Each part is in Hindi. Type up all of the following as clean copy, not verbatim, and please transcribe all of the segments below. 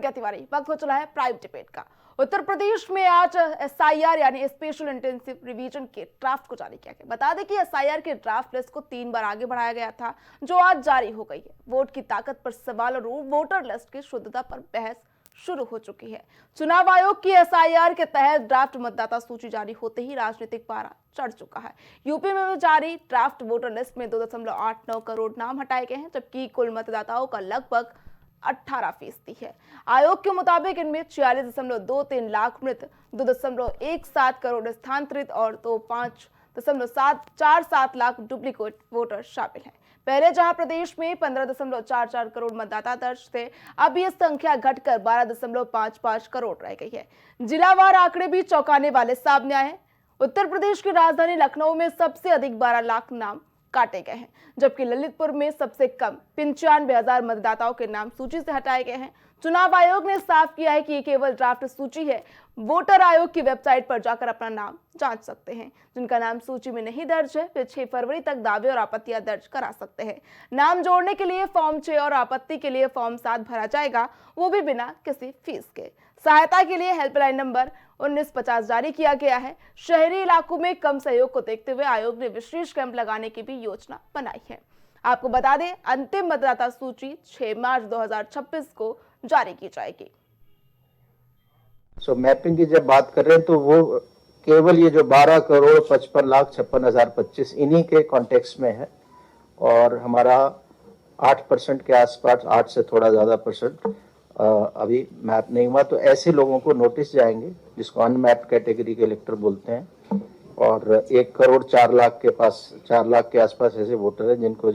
तिवारी, वक्त हो चला है प्राइम डिबेट का। उत्तर प्रदेश में आज एसआईआर यानी स्पेशल इंटेंसिव रिवीजन के ड्राफ्ट को जारी किया गया। बता दें कि एसआईआर के ड्राफ्ट लिस्ट को 3 बार आगे बढ़ाया गया था, जो आज जारी हो गई है। वोट की ताकत पर सवाल और वोटर लिस्ट की शुद्धता पर बहस शुरू हो चुकी है। चुनाव आयोग की एसआईआर के तहत ड्राफ्ट मतदाता सूची जारी होते ही राजनीतिक पारा चढ़ चुका है। यूपी में जारी ड्राफ्ट वोटर लिस्ट में 2.89 करोड़ नाम हटाए गए हैं, जबकि कुल मतदाताओं का लगभग 18% है। आयोग के मुताबिक इनमें 46.23 लाख मृत, 2.17 करोड़ स्थानांतरित और 5.747 लाख डुप्लीकेट वोटर शामिल हैं। पहले जहां प्रदेश में 15.44 करोड़ मतदाता दर्ज थे, अब यह संख्या घटकर 12.55 करोड़ रह गई है। जिलावार आंकड़े भी चौंकाने वाले सामने आए हैं। उत्तर प्रदेश की राजधानी लखनऊ में सबसे अधिक 12 लाख नाम काटे गए हैं, जबकि ललितपुर में सबसे कम 95,000 मतदाताओं के नाम सूची से हटाए गए हैं। चुनाव आयोग ने साफ किया है कि ये केवल ड्राफ्ट सूची है। वोटर आयोग की वेबसाइट पर जाकर अपना नाम जांच सकते हैं। जिनका नाम सूची में नहीं दर्ज है, वे 6 फरवरी तक दावे और आपत्तियां दर्ज करा सकते हैं। नाम जोड़ने के लिए फॉर्म 6 और आपत्ति के लिए फॉर्म 7 भरा जाएगा, वो भी बिना किसी फीस के। सहायता के लिए हेल्पलाइन नंबर 1950 जारी किया गया है। शहरी इलाकों में कम सहयोग को देखते हुए आयोग ने विशेष कैंप लगाने की भी योजना बनाई है। आपको बता दें, अंतिम मतदाता सूची 6 मार्च 2026 को जारी की जाएगी। मैपिंग की जब बात कर रहे हैं तो वो केवल ये जो 12,55,56,025 इन्हीं के कॉन्टेक्स्ट में है, और हमारा 8% के आसपास, 8 से थोड़ा ज्यादा परसेंट अभी मैप नहीं हुआ। तो ऐसे लोगों को नोटिस जाएंगे, जिसको अनमैप्ड कैटेगरी के इलेक्टर बोलते हैं, और 1 करोड़ 4 लाख के पास, 4 लाख के आसपास ऐसे वोटर हैं जिनको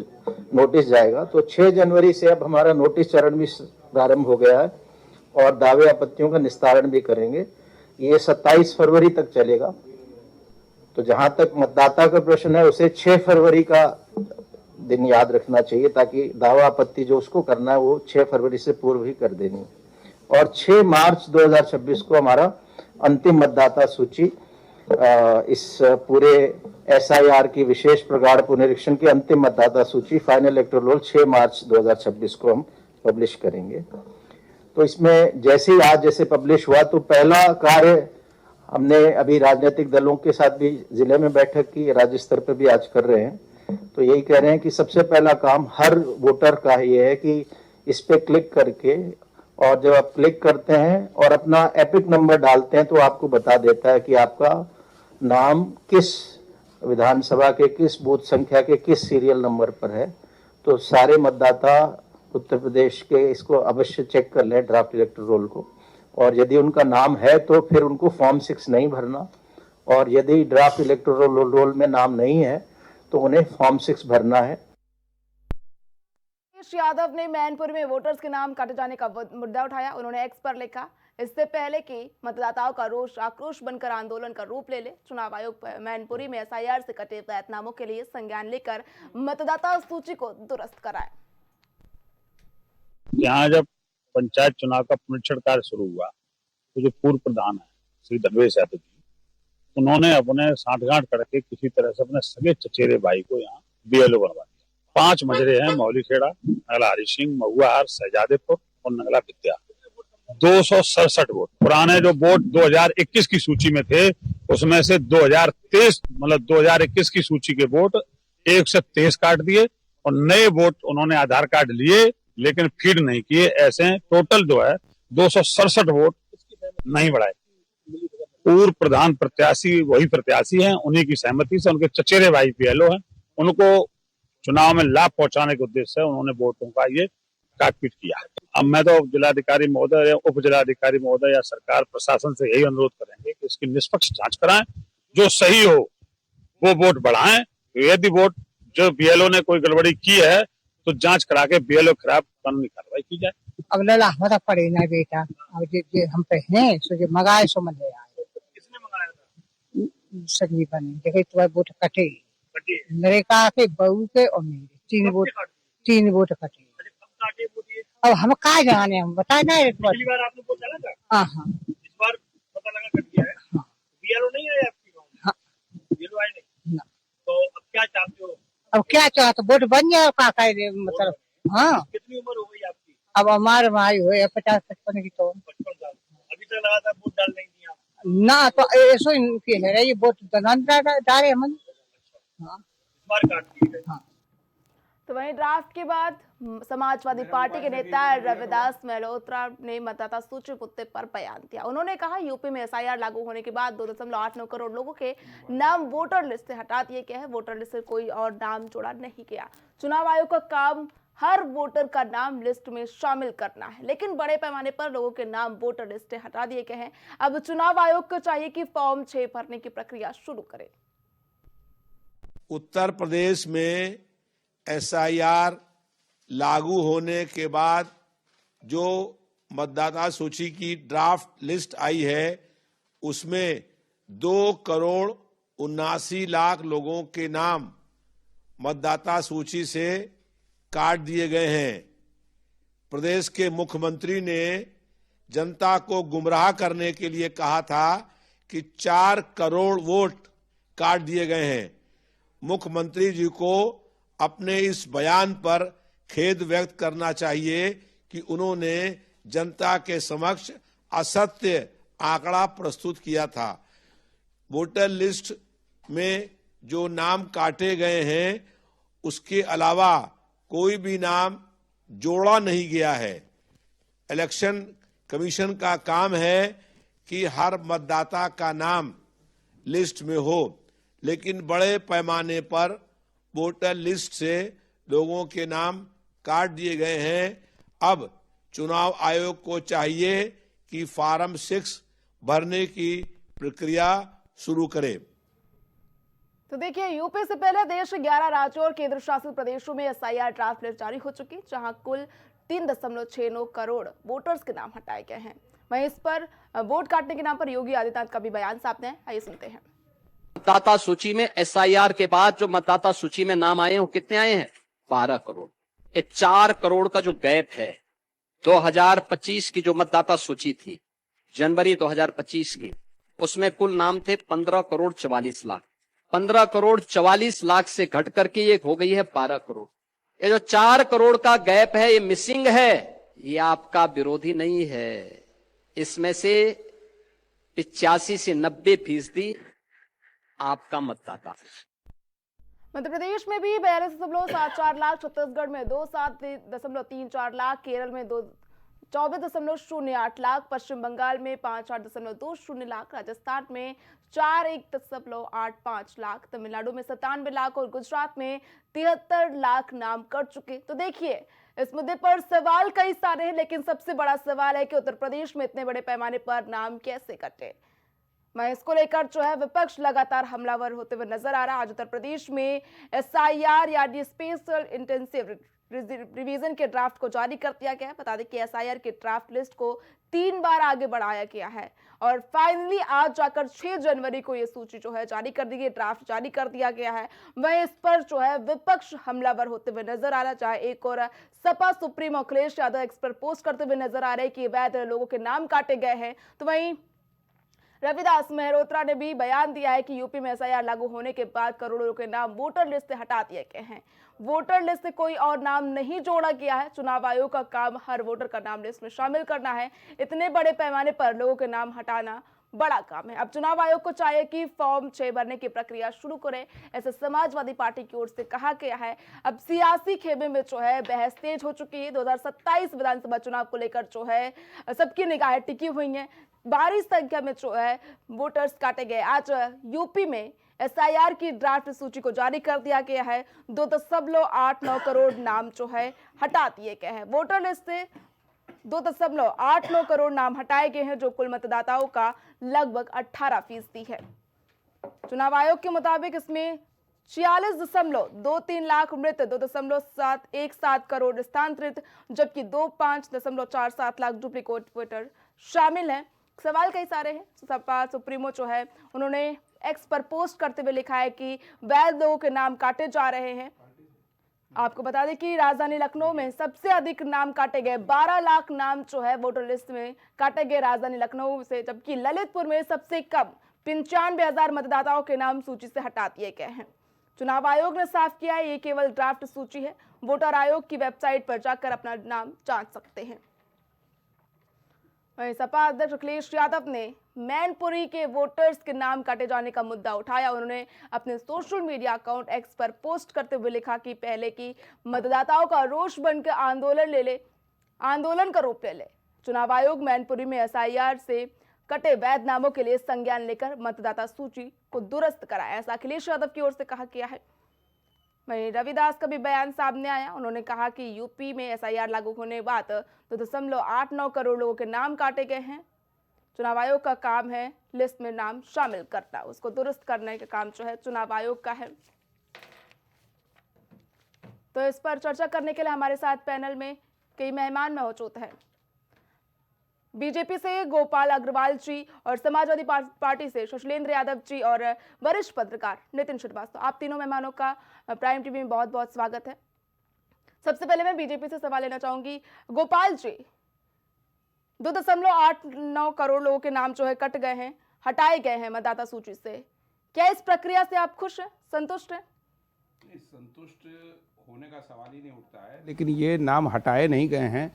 नोटिस जाएगा। तो 6 जनवरी से अब हमारा नोटिस चरण भी प्रारंभ हो गया है और दावे आपत्तियों का निस्तारण भी करेंगे। ये 27 फरवरी तक चलेगा। तो जहां तक मतदाता का प्रश्न है, उसे 6 फरवरी का दिन याद रखना चाहिए, ताकि दावा आपत्ति जो उसको करना है वो 6 फरवरी से पूर्व ही कर देनी है। और 6 मार्च 2026 को हमारा अंतिम मतदाता सूची, इस पूरे एसआईआर की विशेष प्रगाढ़ पुनरीक्षण की अंतिम मतदाता सूची, फाइनल इलेक्टोरल रोल 6 मार्च 2026 को हम पब्लिश करेंगे। तो इसमें जैसे ही आज जैसे पब्लिश हुआ, तो पहला कार्य हमने अभी राजनीतिक दलों के साथ भी जिले में बैठक की, राज्य स्तर पर भी आज कर रहे हैं। तो यही कह रहे हैं कि सबसे पहला काम हर वोटर का ये है कि इस पे क्लिक करके, और जब आप क्लिक करते हैं और अपना एपिक नंबर डालते हैं, तो आपको बता देता है कि आपका नाम किस विधानसभा के किस बूथ संख्या के किस सीरियल नंबर पर है। तो सारे मतदाता उत्तर प्रदेश के इसको अवश्य चेक कर लें, ड्राफ्ट इलेक्टोरल रोल को, और यदि उनका नाम है तो फिर उनको फॉर्म 6 नहीं भरना, और यदि ड्राफ्ट इलेक्टोरल रोल में नाम नहीं है तो उन्हें फॉर्म 6 भरना है। यादव ने मैनपुरी में वोटर्स के नाम काटे जाने का मुद्दा उठाया। उन्होंने एक्स पर लिखा, इससे पहले कि मतदाताओं का रोष आक्रोश बनकर आंदोलन का रूप ले ले, चुनाव आयोग मैनपुरी में एसआईआर से कटे वैधनामों के लिए संज्ञान लेकर मतदाता सूची को दुरुस्त कराए। यहाँ जब पंचायत चुनाव का पुनरीक्षण कार्य शुरू हुआ, तो जो पूर्व प्रधान है श्री धनवेश यादव जी, उन्होंने अपने सांठगांठ करके किसी तरह से अपने सगे चचेरे भाई को यहाँ बीएलओ बनवा दिया। 5 मजरे हैं, मौलीखेड़ा, नगला हरि सिंह, महुआहार, शहजादेपुर और नगला विद्या। 267 वोट पुराने जो वोट 2021 की सूची में थे, उसमें से 2023 मतलब 2021 की सूची के वोट 123 काट दिए, और नए वोट उन्होंने आधार कार्ड लिए लेकिन फीड नहीं किए। ऐसे टोटल जो है 267 वोट नहीं बढ़ाए। पूर्व प्रधान प्रत्याशी वही प्रत्याशी हैं, उन्हीं की सहमति से उनके चचेरे भाई बीएलओ हैं, उनको चुनाव में लाभ पहुंचाने के उद्देश्य से उन्होंने वोटों का ये काटपीट किया। अब मैं तो जिलाधिकारी महोदय या उप जिलाधिकारी महोदय या सरकार प्रशासन से यही अनुरोध करेंगे कि इसकी निष्पक्ष जांच कराएं, जो सही हो वो वोट बढ़ाएं। यदि वोट जो बीएलओ ने कोई गड़बड़ी की है तो जांच करा के बीएलओ के खिलाफ कानूनी कार्रवाई की जाए। अब लला हमारा पड़े ना बेटा, अब जे हम पे हैं सो जे मंगाए सो मन ले आए। किसने मंगाया था? सगी बने देखे तो वोट कटे मेरे का के बहू के और मेरे 3 वोट कटे। अब हम का जाने, हम बताए ना एक बार। पिछली बार आपने वोट डाला था? हाँ। इस बार पता लगा कट गया है। हाँ। बीएलओ नहीं आए आपकी गाँव में? हाँ। बीएलओ आए नहीं? ना। तो अब क्या चाहते हो? अब क्या चाहते, वोट बन जाए का मतलब। हाँ। कितनी उम्र हो गई आपकी? अब हमारे भाई हो 50-55 बचपन की तो अभी तक लगातार वोट डाल नहीं दिया। ना तो ऐसो इनके है रही वोट दलान डाले हम। हाँ इस बार काट दिए गए। हाँ तो वहीं ड्राफ्ट के बाद समाजवादी पार्टी के नेता रविदास मेहरोत्रा ने मतदाता सूची मुद्दे पर बयान दिया। उन्होंने कहा यूपी में एसआईआर लागू होने के बाद 2.89 करोड़ लोगों के नाम वोटर लिस्ट से हटा दिए गए हैं। वोटर लिस्ट से कोई और नाम जोड़ा नहीं गया। चुनाव आयोग का काम हर वोटर का नाम लिस्ट में शामिल करना है, लेकिन बड़े पैमाने पर लोगों के नाम वोटर लिस्ट से हटा दिए गए हैं। अब चुनाव आयोग को चाहिए कि फॉर्म 6 भरने की प्रक्रिया शुरू करे। उत्तर प्रदेश में एसआईआर लागू होने के बाद जो मतदाता सूची की ड्राफ्ट लिस्ट आई है उसमें 2,79,00,000 लोगों के नाम मतदाता सूची से काट दिए गए हैं। प्रदेश के मुख्यमंत्री ने जनता को गुमराह करने के लिए कहा था कि 4 करोड़ वोट काट दिए गए हैं। मुख्यमंत्री जी को अपने इस बयान पर खेद व्यक्त करना चाहिए कि उन्होंने जनता के समक्ष असत्य आंकड़ा प्रस्तुत किया था। वोटर लिस्ट में जो नाम काटे गए हैं उसके अलावा कोई भी नाम जोड़ा नहीं गया है। इलेक्शन कमीशन का काम है कि हर मतदाता का नाम लिस्ट में हो, लेकिन बड़े पैमाने पर वोटर लिस्ट से लोगों के नाम काट दिए गए हैं। अब चुनाव आयोग को चाहिए कि फॉर्म 6 भरने की प्रक्रिया शुरू करे। तो देखिए, यूपी से पहले देश के 11 राज्यों और केंद्र शासित प्रदेशों में एसआईआर ड्राफ्ट लिस्ट जारी हो चुकी, जहां कुल 3.69 करोड़ वोटर्स के नाम हटाए गए हैं। वहीं इस पर वोट काटने के नाम पर योगी आदित्यनाथ का भी बयान सामने है। आइए सुनते हैं। मतदाता सूची में एसआईआर के बाद जो मतदाता सूची में नाम आए हैं वो कितने आए हैं? 12 करोड़। ये 4 करोड़ का जो गैप है, 2025 की जो मतदाता सूची थी जनवरी 2025 की, उसमें कुल नाम थे 15 करोड़ 44 लाख। 15 करोड़ 44 लाख से घट करके ये हो गई है 12 करोड़। ये जो 4 करोड़ का गैप है, ये मिसिंग है, ये आपका विरोधी नहीं है। इसमें से 85 से 90% आपका मतदाता। मध्य प्रदेश में भी 42.74 लाख, छत्तीसगढ़ में 27.34 लाख, केरल में 24.08 लाख, पश्चिम बंगाल में 58.20 लाख, राजस्थान में 41.85 लाख, तमिलनाडु में 97 लाख और गुजरात में 73 लाख नाम कट चुके। तो देखिए, इस मुद्दे पर सवाल कई सारे हैं, लेकिन सबसे बड़ा सवाल है कि उत्तर प्रदेश में इतने बड़े पैमाने पर नाम कैसे कटे। मैं इसको लेकर जो है विपक्ष लगातार हमलावर होते हुए नजर आ रहा है। आज उत्तर प्रदेश में एसआईआर यानी स्पेशल इंटेंसिव रिवीजन के ड्राफ्ट को जारी कर दिया गया है। बता दें कि एसआईआर के ड्राफ्ट लिस्ट को 3 बार आगे बढ़ाया गया है और फाइनली आज जाकर 6 जनवरी को यह सूची जो है जारी कर दी गई, ड्राफ्ट जारी कर दिया गया है। वह इस पर जो है विपक्ष हमलावर होते हुए नजर आ रहा है। चाहे एक और सपा सुप्रीमो अखिलेश यादव इस पर पोस्ट करते हुए नजर आ रहे हैं कि वैध लोगों के नाम काटे गए हैं, तो वहीं रविदास मेहरोत्रा ने भी बयान दिया है कि यूपी में एसआईआर लागू होने के बाद करोड़ों के नाम वोटर लिस्ट से हटा दिए गए हैं। वोटर लिस्ट से कोई और नाम नहीं जोड़ा गया है। चुनाव आयोग का काम हर वोटर का नाम लिस्ट में शामिल करना है। इतने बड़े पैमाने पर लोगों के नाम हटाना बड़ा काम है। अब चुनाव आयोग को चाहिए कि फॉर्म 6 भरने की प्रक्रिया शुरू करे, ऐसे समाजवादी पार्टी की ओर से कहा गया है। अब सियासी खेमे में जो है बहस तेज हो चुकी है। 2027 विधानसभा चुनाव को लेकर जो है सबकी निगाहें टिकी हुई हैं। भारी संख्या में जो है वोटर्स काटे गए। आज यूपी में एसआईआर की ड्राफ्ट सूची को जारी कर दिया गया है। 2.89 करोड़ नाम जो है हटा दिए गए हैं। वोटर लिस्ट से 2.89 करोड़ नाम हटाए गए हैं, जो कुल मतदाताओं का लगभग 18% है। चुनाव आयोग के मुताबिक इसमें 46.23 लाख मृत, 2.717 करोड़ स्थानांतरित, जबकि 5.47 लाख डुप्लीकेट वोटर शामिल हैं। सवाल कई सारे हैं। सपा सुप्रीमो जो है उन्होंने एक्स पर पोस्ट करते हुए लिखा है कि वैध लोगों के नाम काटे जा रहे हैं। आपको बता दें कि राजधानी लखनऊ में सबसे अधिक नाम काटे गए, 12 लाख नाम जो है वोटर लिस्ट में काटे गए राजधानी लखनऊ से, जबकि ललितपुर में सबसे कम 95,000 मतदाताओं के नाम सूची से हटा दिए गए हैं। चुनाव आयोग ने साफ किया है ये केवल ड्राफ्ट सूची है। वोटर आयोग की वेबसाइट पर जाकर अपना नाम जांच सकते हैं। वहीं सपा अध्यक्ष अखिलेश यादव ने मैनपुरी के वोटर्स के नाम काटे जाने का मुद्दा उठाया। उन्होंने अपने सोशल मीडिया अकाउंट एक्स पर पोस्ट करते हुए लिखा कि पहले की मतदाताओं का रोष बनकर आंदोलन का रूप ले ले। चुनाव आयोग मैनपुरी में एसआईआर से कटे वैध नामों के लिए संज्ञान लेकर मतदाता सूची को दुरुस्त कराया, ऐसा अखिलेश यादव की ओर से कहा गया है। वहीं रविदास का भी बयान सामने आया। उन्होंने कहा कि यूपी में एसआईआर लागू होने के बाद 2.89 करोड़ लोगों के नाम काटे गए हैं। चुनाव आयोग का काम है लिस्ट में नाम शामिल करना, उसको दुरुस्त करने का काम जो है चुनाव आयोग का है। तो इस पर चर्चा करने के लिए हमारे साथ पैनल में कई मेहमान मौजूद हैं। बीजेपी से गोपाल अग्रवाल जी और समाजवादी पार्टी से शशलेंद्र यादव जी और वरिष्ठ पत्रकार नितिन श्रीवास्तव, आप तीनों मेहमानों का प्राइम टीवी में बहुत बहुत स्वागत है। सबसे पहले मैं बीजेपी से सवाल लेना चाहूंगी। गोपाल जी, 2.89 करोड़ लोगों के नाम जो है कट गए हैं, हटाए गए हैं मतदाता सूची से, क्या इस प्रक्रिया से आप खुश हैं, संतुष्ट हैं? संतुष्ट होने का सवाल ही नहीं उठता है, लेकिन ये नाम हटाए नहीं गए हैं।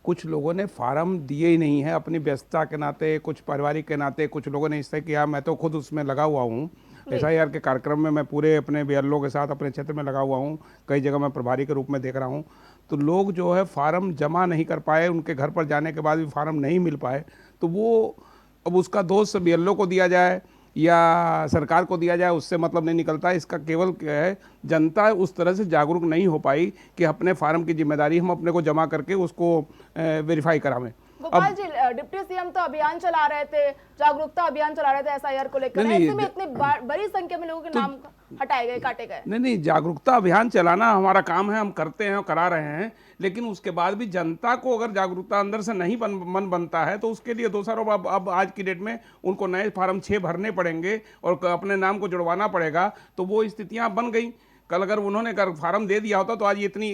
कुछ लोगों ने फार्म दिए ही नहीं है अपनी व्यस्तता के नाते, कुछ पारिवारिक के नाते। कुछ लोगों ने इससे किया, मैं तो खुद उसमें लगा हुआ हूँ। एसआईआर के कार्यक्रम में मैं पूरे अपने बीएलओ के साथ अपने क्षेत्र में लगा हुआ हूँ, कई जगह मैं प्रभारी के रूप में देख रहा हूँ। तो लोग जो है फार्म जमा नहीं कर पाए, उनके घर पर जाने के बाद भी फार्म नहीं मिल पाए, तो वो अब उसका दोष बीएलओ को दिया जाए या सरकार को दिया जाए, उससे मतलब नहीं निकलता। इसका केवल क्या है, जनता उस तरह से जागरूक नहीं हो पाई कि अपने फार्म की जिम्मेदारी हम अपने को जमा करके उसको verify करावें। Gopal ji, deputy CM तो अभियान चला रहे थे, जागरूकता अभियान चला रहे थे एसआईआर को लेकर, ऐसे में इतनी बड़ी संख्या में लोगों के नाम हटाए गए, काटे गए। नहीं, जागरूकता अभियान चलाना हमारा काम है, हम करते हैं और करा रहे हैं, लेकिन उसके बाद भी जनता को अगर जागरूकता अंदर से नहीं मन बनता है तो उसके लिए दोषारोप अब आज की डेट में उनको नए फार्म 6 भरने पड़ेंगे और अपने नाम को जुड़वाना पड़ेगा। तो वो स्थितियां बन गई। कल अगर उन्होंने फार्म दे दिया होता तो आज इतनी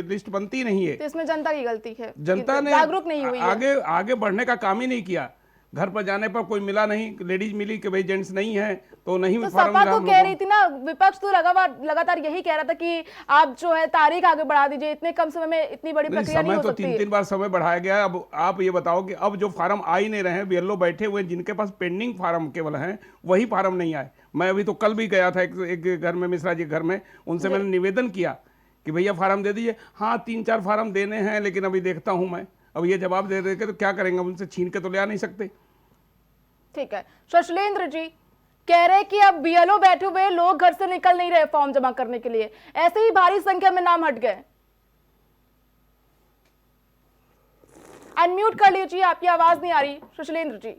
लिस्ट बनती नहीं है। तो इसमें जनता की गलती है, जनता ने जागरूक नहीं हुई है। आगे बढ़ने का काम ही नहीं किया। घर पर जाने पर कोई मिला नहीं, लेडीज मिली कि भाई जेंट्स नहीं है तो नहीं। तो सपा तो कह रही थी ना, विपक्ष तो लगातार यही कह रहा था कि आप जो है तारीख आगे बढ़ा दीजिए, इतने कम समय में इतनी बड़ी प्रक्रिया नहीं हो सकती। 3 बार समय बढ़ाया गया। अब आप ये बताओ कि अब जो फार्म आ ही नहीं रहे हैं, बीएलओ बैठे हुए जिनके पास पेंडिंग फार्म केवल हैं, वही फार्म नहीं आए। मैं अभी तो कल भी गया था एक घर में, मिश्रा जी घर में, उनसे मैंने निवेदन किया कि भैया फार्म दे दीजिए। हाँ, 3-4 फार्म देने हैं, लेकिन अभी देखता हूं मैं। अब ये जवाब दे देंगे तो क्या करेंगे, उनसे छीन के तो ले आ नहीं सकते। ठीक है, शशलेंद्र जी कह रहे कि अब बीएलओ बैठे हुए लोग घर से निकल नहीं रहे फॉर्म जमा करने के लिए, ऐसे ही भारी संख्या में नाम हट गए। अनम्यूट कर लीजिए, आपकी आवाज नहीं आ रही शशलेंद्र जी।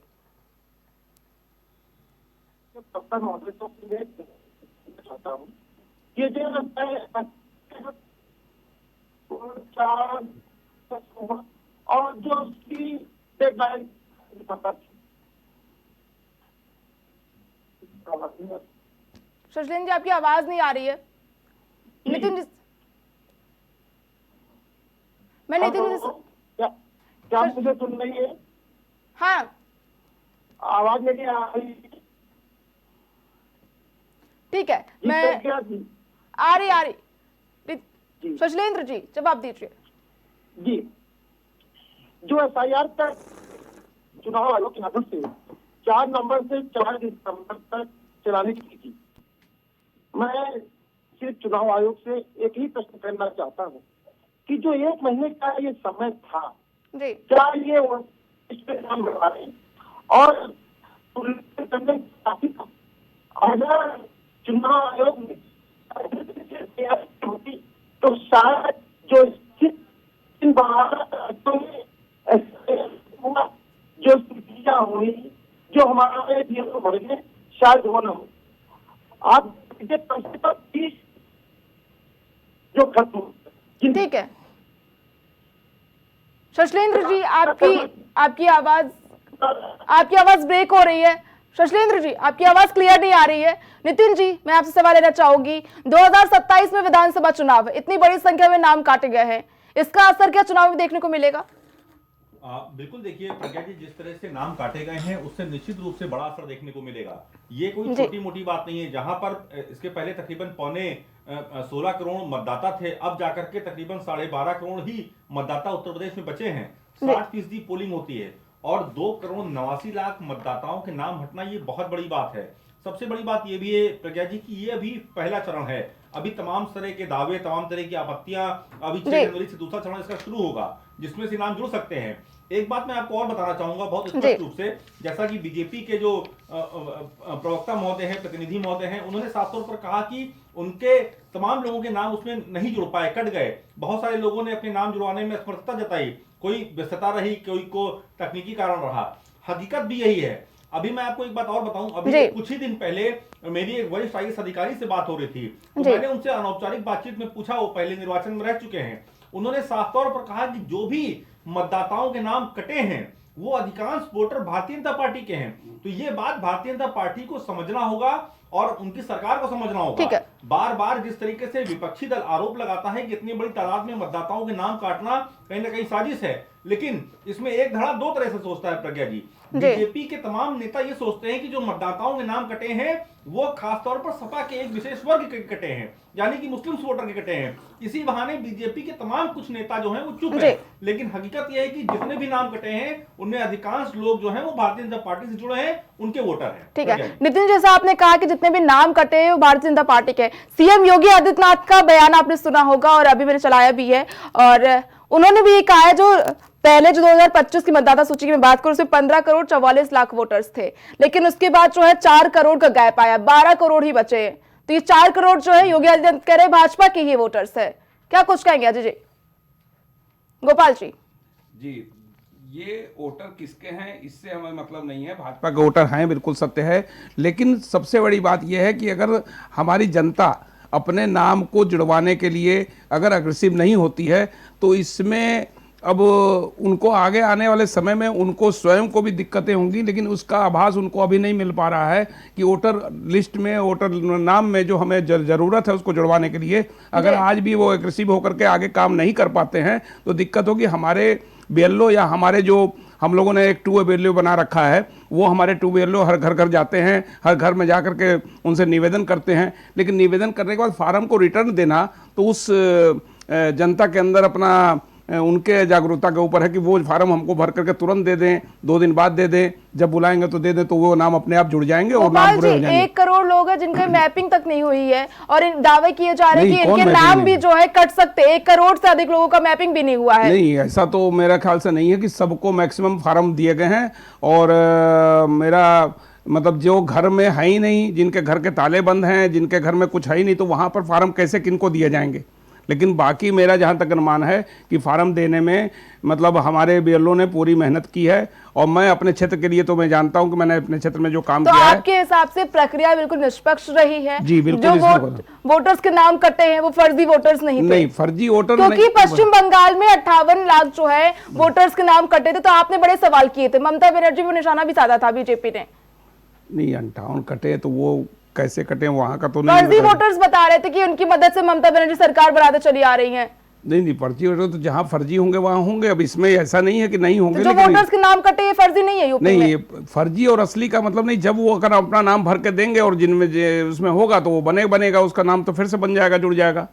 ये जो और जो शशलेंद्र जी, आपकी आवाज नहीं आ रही है। नितिन जी, मैं नितिन जी, क्या मुझे सुन रही है? हाँ, आवाज नहीं आ रही। ठीक है, मैं आ रही। शशलेंद्र जी जवाब दीजिए। जी, जो एसआईआर का चुनाव आयोग की मदद से 4 नवंबर से 4 दिसंबर तक चलाने की थी, मैं सिर्फ चुनाव आयोग से एक ही प्रश्न करना चाहता हूँ कि जो 1 महीने का ये समय था, क्या ये इस पे काम करवा रहे हैं? और अगर चुनाव आयोग में होती तो शायद जो जो स्थितियां हुई, जो हमारे बढ़ गए, शायद वो न हो। आप जो खत्म। ठीक है शशलेंद्र जी, आपकी आवाज ब्रेक हो रही है। शशलेंद्र जी, आपकी आवाज क्लियर नहीं आ रही है। नितिन जी, मैं आपसे सवाल लेना चाहूंगी, 2027 में विधानसभा चुनाव है, इतनी बड़ी संख्या में नाम काटे गए हैं, इसका असर क्या चुनाव में देखने को मिलेगा? बिल्कुल, देखिए प्रज्ञा जी, जिस तरह से नाम काटे गए हैं उससे निश्चित रूप से बड़ा असर देखने को मिलेगा। ये कोई छोटी मोटी बात नहीं है। जहां पर इसके पहले तकरीबन 16 करोड़ मतदाता थे, अब जाकर के तकरीबन 12.5 करोड़ ही मतदाता उत्तर प्रदेश में बचे हैं। 60% पोलिंग होती है और 2,89,00,000 मतदाताओं के नाम हटना ये बहुत बड़ी बात है। सबसे बड़ी बात ये भी है प्रज्ञा जी कि ये अभी पहला चरण है, अभी तमाम तरह के दावे, तमाम तरह की आपत्तियां, अभी 6 जनवरी से दूसरा चरण इसका शुरू होगा जिसमें से नाम जुड़ सकते हैं। एक बात मैं आपको और बताना चाहूंगा बहुत स्पष्ट रूप से, जैसा कि बीजेपी के जो प्रवक्ता महोदय हैं, प्रतिनिधि महोदय हैं, उन्होंने साफ तौर पर कहा कि उनके तमाम लोगों के नाम उसमें नहीं जुड़ पाए, कट गए। बहुत सारे लोगों ने अपने नाम जुड़वाने में असमर्थता जताई, कोई व्यस्तता रही, कोई को तकनीकी कारण रहा। हकीकत भी यही है। अभी मैं आपको एक बात और बताऊं, अभी कुछ ही दिन पहले मेरी एक वरिष्ठ आईएएस अधिकारी से बात हो रही थी, तो मैंने उनसे अनौपचारिक बातचीत में पूछा, वो पहले निर्वाचन में रह चुके हैं। उन्होंने साफ तौर पर कहा कि जो भी मतदाताओं के नाम कटे हैं वो अधिकांश वोटर भारतीय जनता पार्टी के हैं। तो ये बात भारतीय जनता पार्टी को समझना होगा और उनकी सरकार को समझना होगा। बार बार जिस तरीके से विपक्षी दल आरोप लगाता है कि इतनी बड़ी तादाद में मतदाताओं के नाम काटना कहीं ना कहीं साजिश है, लेकिन इसमें एक धड़ा दो तरह से सोचता है प्रज्ञा जी। बीजेपी के तमाम नेता ये सोचते हैं कि जो मतदाताओं के नाम कटे हैं वो खासतौर पर सपा के एक विशेष वर्ग के कटे हैं, यानी कि मुस्लिम वोटर के कटे हैं। इसी बहाने बीजेपी के तमाम कुछ नेता जो हैं वो चुप हैं, लेकिन हकीकत यह है कि जितने भी नाम कटे हैं उनमें अधिकांश लोग जो हैं वो भारतीय जनता पार्टी से जुड़े हैं, उनके वोटर हैं। ठीक है नितिन, जैसा आपने कहा कि जितने भी नाम कटे हैं वो भारतीय जनता पार्टी के। सीएम योगी आदित्यनाथ का बयान आपने सुना होगा और अभी मैंने चलाया भी है, और उन्होंने भी ये कहा है जो पहले जो 2025 की मतदाता सूची की मैं बात करूं उसमें 15,44,00,000 वोटर्स थे, लेकिन उसके बाद जो है 4 करोड़ का गैप आया, 12 करोड़ ही बचे। तो ये 4 करोड़ जो है योगी आदित्यनाथ कह रहे भाजपा के ही वोटर्स है। क्या कुछ कहेंगे अजय जी? गोपाल जी जी, ये वोटर किसके हैं इससे हमें मतलब नहीं है, भाजपा के वोटर हैं, बिल्कुल सत्य है। लेकिन सबसे बड़ी बात यह है कि अगर हमारी जनता अपने नाम को जुड़वाने के लिए अगर अग्रेसिव नहीं होती है तो इसमें अब उनको आगे आने वाले समय में उनको स्वयं को भी दिक्कतें होंगी, लेकिन उसका आभास उनको अभी नहीं मिल पा रहा है कि वोटर लिस्ट में, वोटर नाम में जो हमें ज़रूरत है उसको जुड़वाने के लिए अगर आज भी वो एग्रेसिव होकर के आगे काम नहीं कर पाते हैं तो दिक्कत होगी। हमारे BLO या हमारे जो हम लोगों ने एक 2 BLO बना रखा है, वो हमारे 2 BLO हर घर घर जाते हैं, हर घर में जा कर के उनसे निवेदन करते हैं, लेकिन निवेदन करने के बाद फार्म को रिटर्न देना तो उस जनता के अंदर अपना उनके जागरूकता के ऊपर है कि वो फार्म हमको भर करके तुरंत दे दें, 2 दिन बाद दे दें, जब बुलाएंगे तो दे दें, तो वो नाम अपने आप जुड़ जाएंगे और नाम पूरे हो जाएंगे। 1 करोड़ लोग हैं जिनकी मैपिंग तक नहीं हुई है और दावे किए जा रहे हैं कि इनके नाम भी जो है कट सकते हैं। 1 करोड़ से अधिक लोगों का मैपिंग भी नहीं हुआ है। नहीं, ऐसा तो मेरा ख्याल से नहीं है कि सबको मैक्सिमम फार्म दिए गए हैं। और मेरा मतलब जो घर में है ही नहीं, जिनके घर के ताले बंद हैं, जिनके घर में कुछ है ही नहीं, तो वहां पर फार्म कैसे किनको दिए जाएंगे। लेकिन बाकी मेरा जहां तक अनुमान है कि फार्म देने में मतलब हमारे BLO ने पूरी मेहनत की है, और मैं अपने क्षेत्र के लिए तो मैं जानता हूं कि मैंने अपने क्षेत्र में जो काम किया है। आपके हिसाब से प्रक्रिया बिल्कुल निष्पक्ष रही है? जी बिल्कुल। जो वोटर्स के नाम कटे हैं वो फर्जी वोटर्स नहीं थे? नहीं, फर्जी वोटर क्योंकि पश्चिम बंगाल में 58 लाख जो है वोटर्स के नाम कटे थे, तो आपने बड़े सवाल किए थे, ममता बनर्जी को निशाना भी साधा था बीजेपी ने। नहीं, 58 कटे तो वो कैसे कटे वहां का तो नहीं। फर्जी वोटर्स बता रहे थे कि उनकी मदद से ममता बनर्जी सरकार बनाते चली आ रही हैं। नहीं, फर्जी वोटर तो जहां फर्जी होंगे वहां होंगे। अब इसमें ऐसा नहीं है कि नहीं होंगे। तो जो वोटर्स के नाम कटे ये फर्जी नहीं है यूपी में? नहीं, ये फर्जी और असली का मतलब नहीं। जब वो अगर अपना नाम भर के देंगे और जिनमें उसमें होगा तो वो बनेगा, उसका नाम तो फिर से बन जाएगा, जुड़ जाएगा।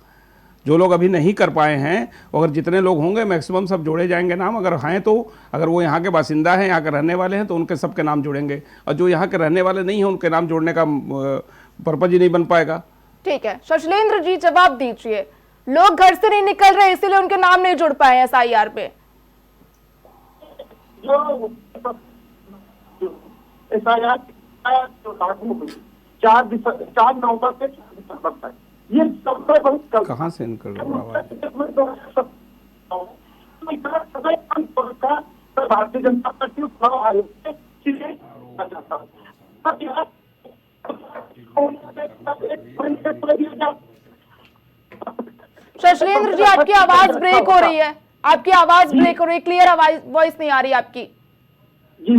जो लोग अभी नहीं कर पाए हैं, अगर जितने लोग होंगे मैक्सिमम सब जोड़े जाएंगे नाम। अगर हैं तो, अगर वो यहाँ के बासिंदा हैं, यहाँ के रहने वाले हैं, तो उनके सबके नाम जुड़ेंगे, और जो यहाँ के रहने वाले नहीं हैं उनके नाम जोड़ने का पर्पज ही नहीं बन पाएगा। ठीक है, शशलेंद्र जी जवाब दीजिए। लोग घर से नहीं निकल रहे इसलिए उनके नाम नहीं जुड़ पाए SIR पे। जो SIR जो लागू हुई 4 नवंबर से 4 दिसंबर तक, ये सबसे बड़ी कहाँ से निकल रहा है? भारतीय जनता पार्टी चुनाव आयोग से शशलेंद्र जी आपकी आवाज ब्रेक हो रही है, आपकी आवाज ब्रेक हो रही है, क्लियर आवाज वॉइस नहीं आ रही आपकी। जी,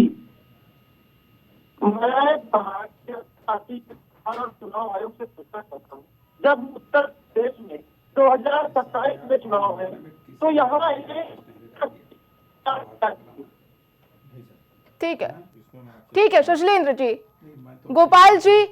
मैं भारतीय पार्टी और चुनाव आयोग से पूछना चाहता हूँ, जब उत्तर प्रदेश में 2027 में चुनाव है तो यहाँ ठीक है शशलेंद्र जी। गोपाल जी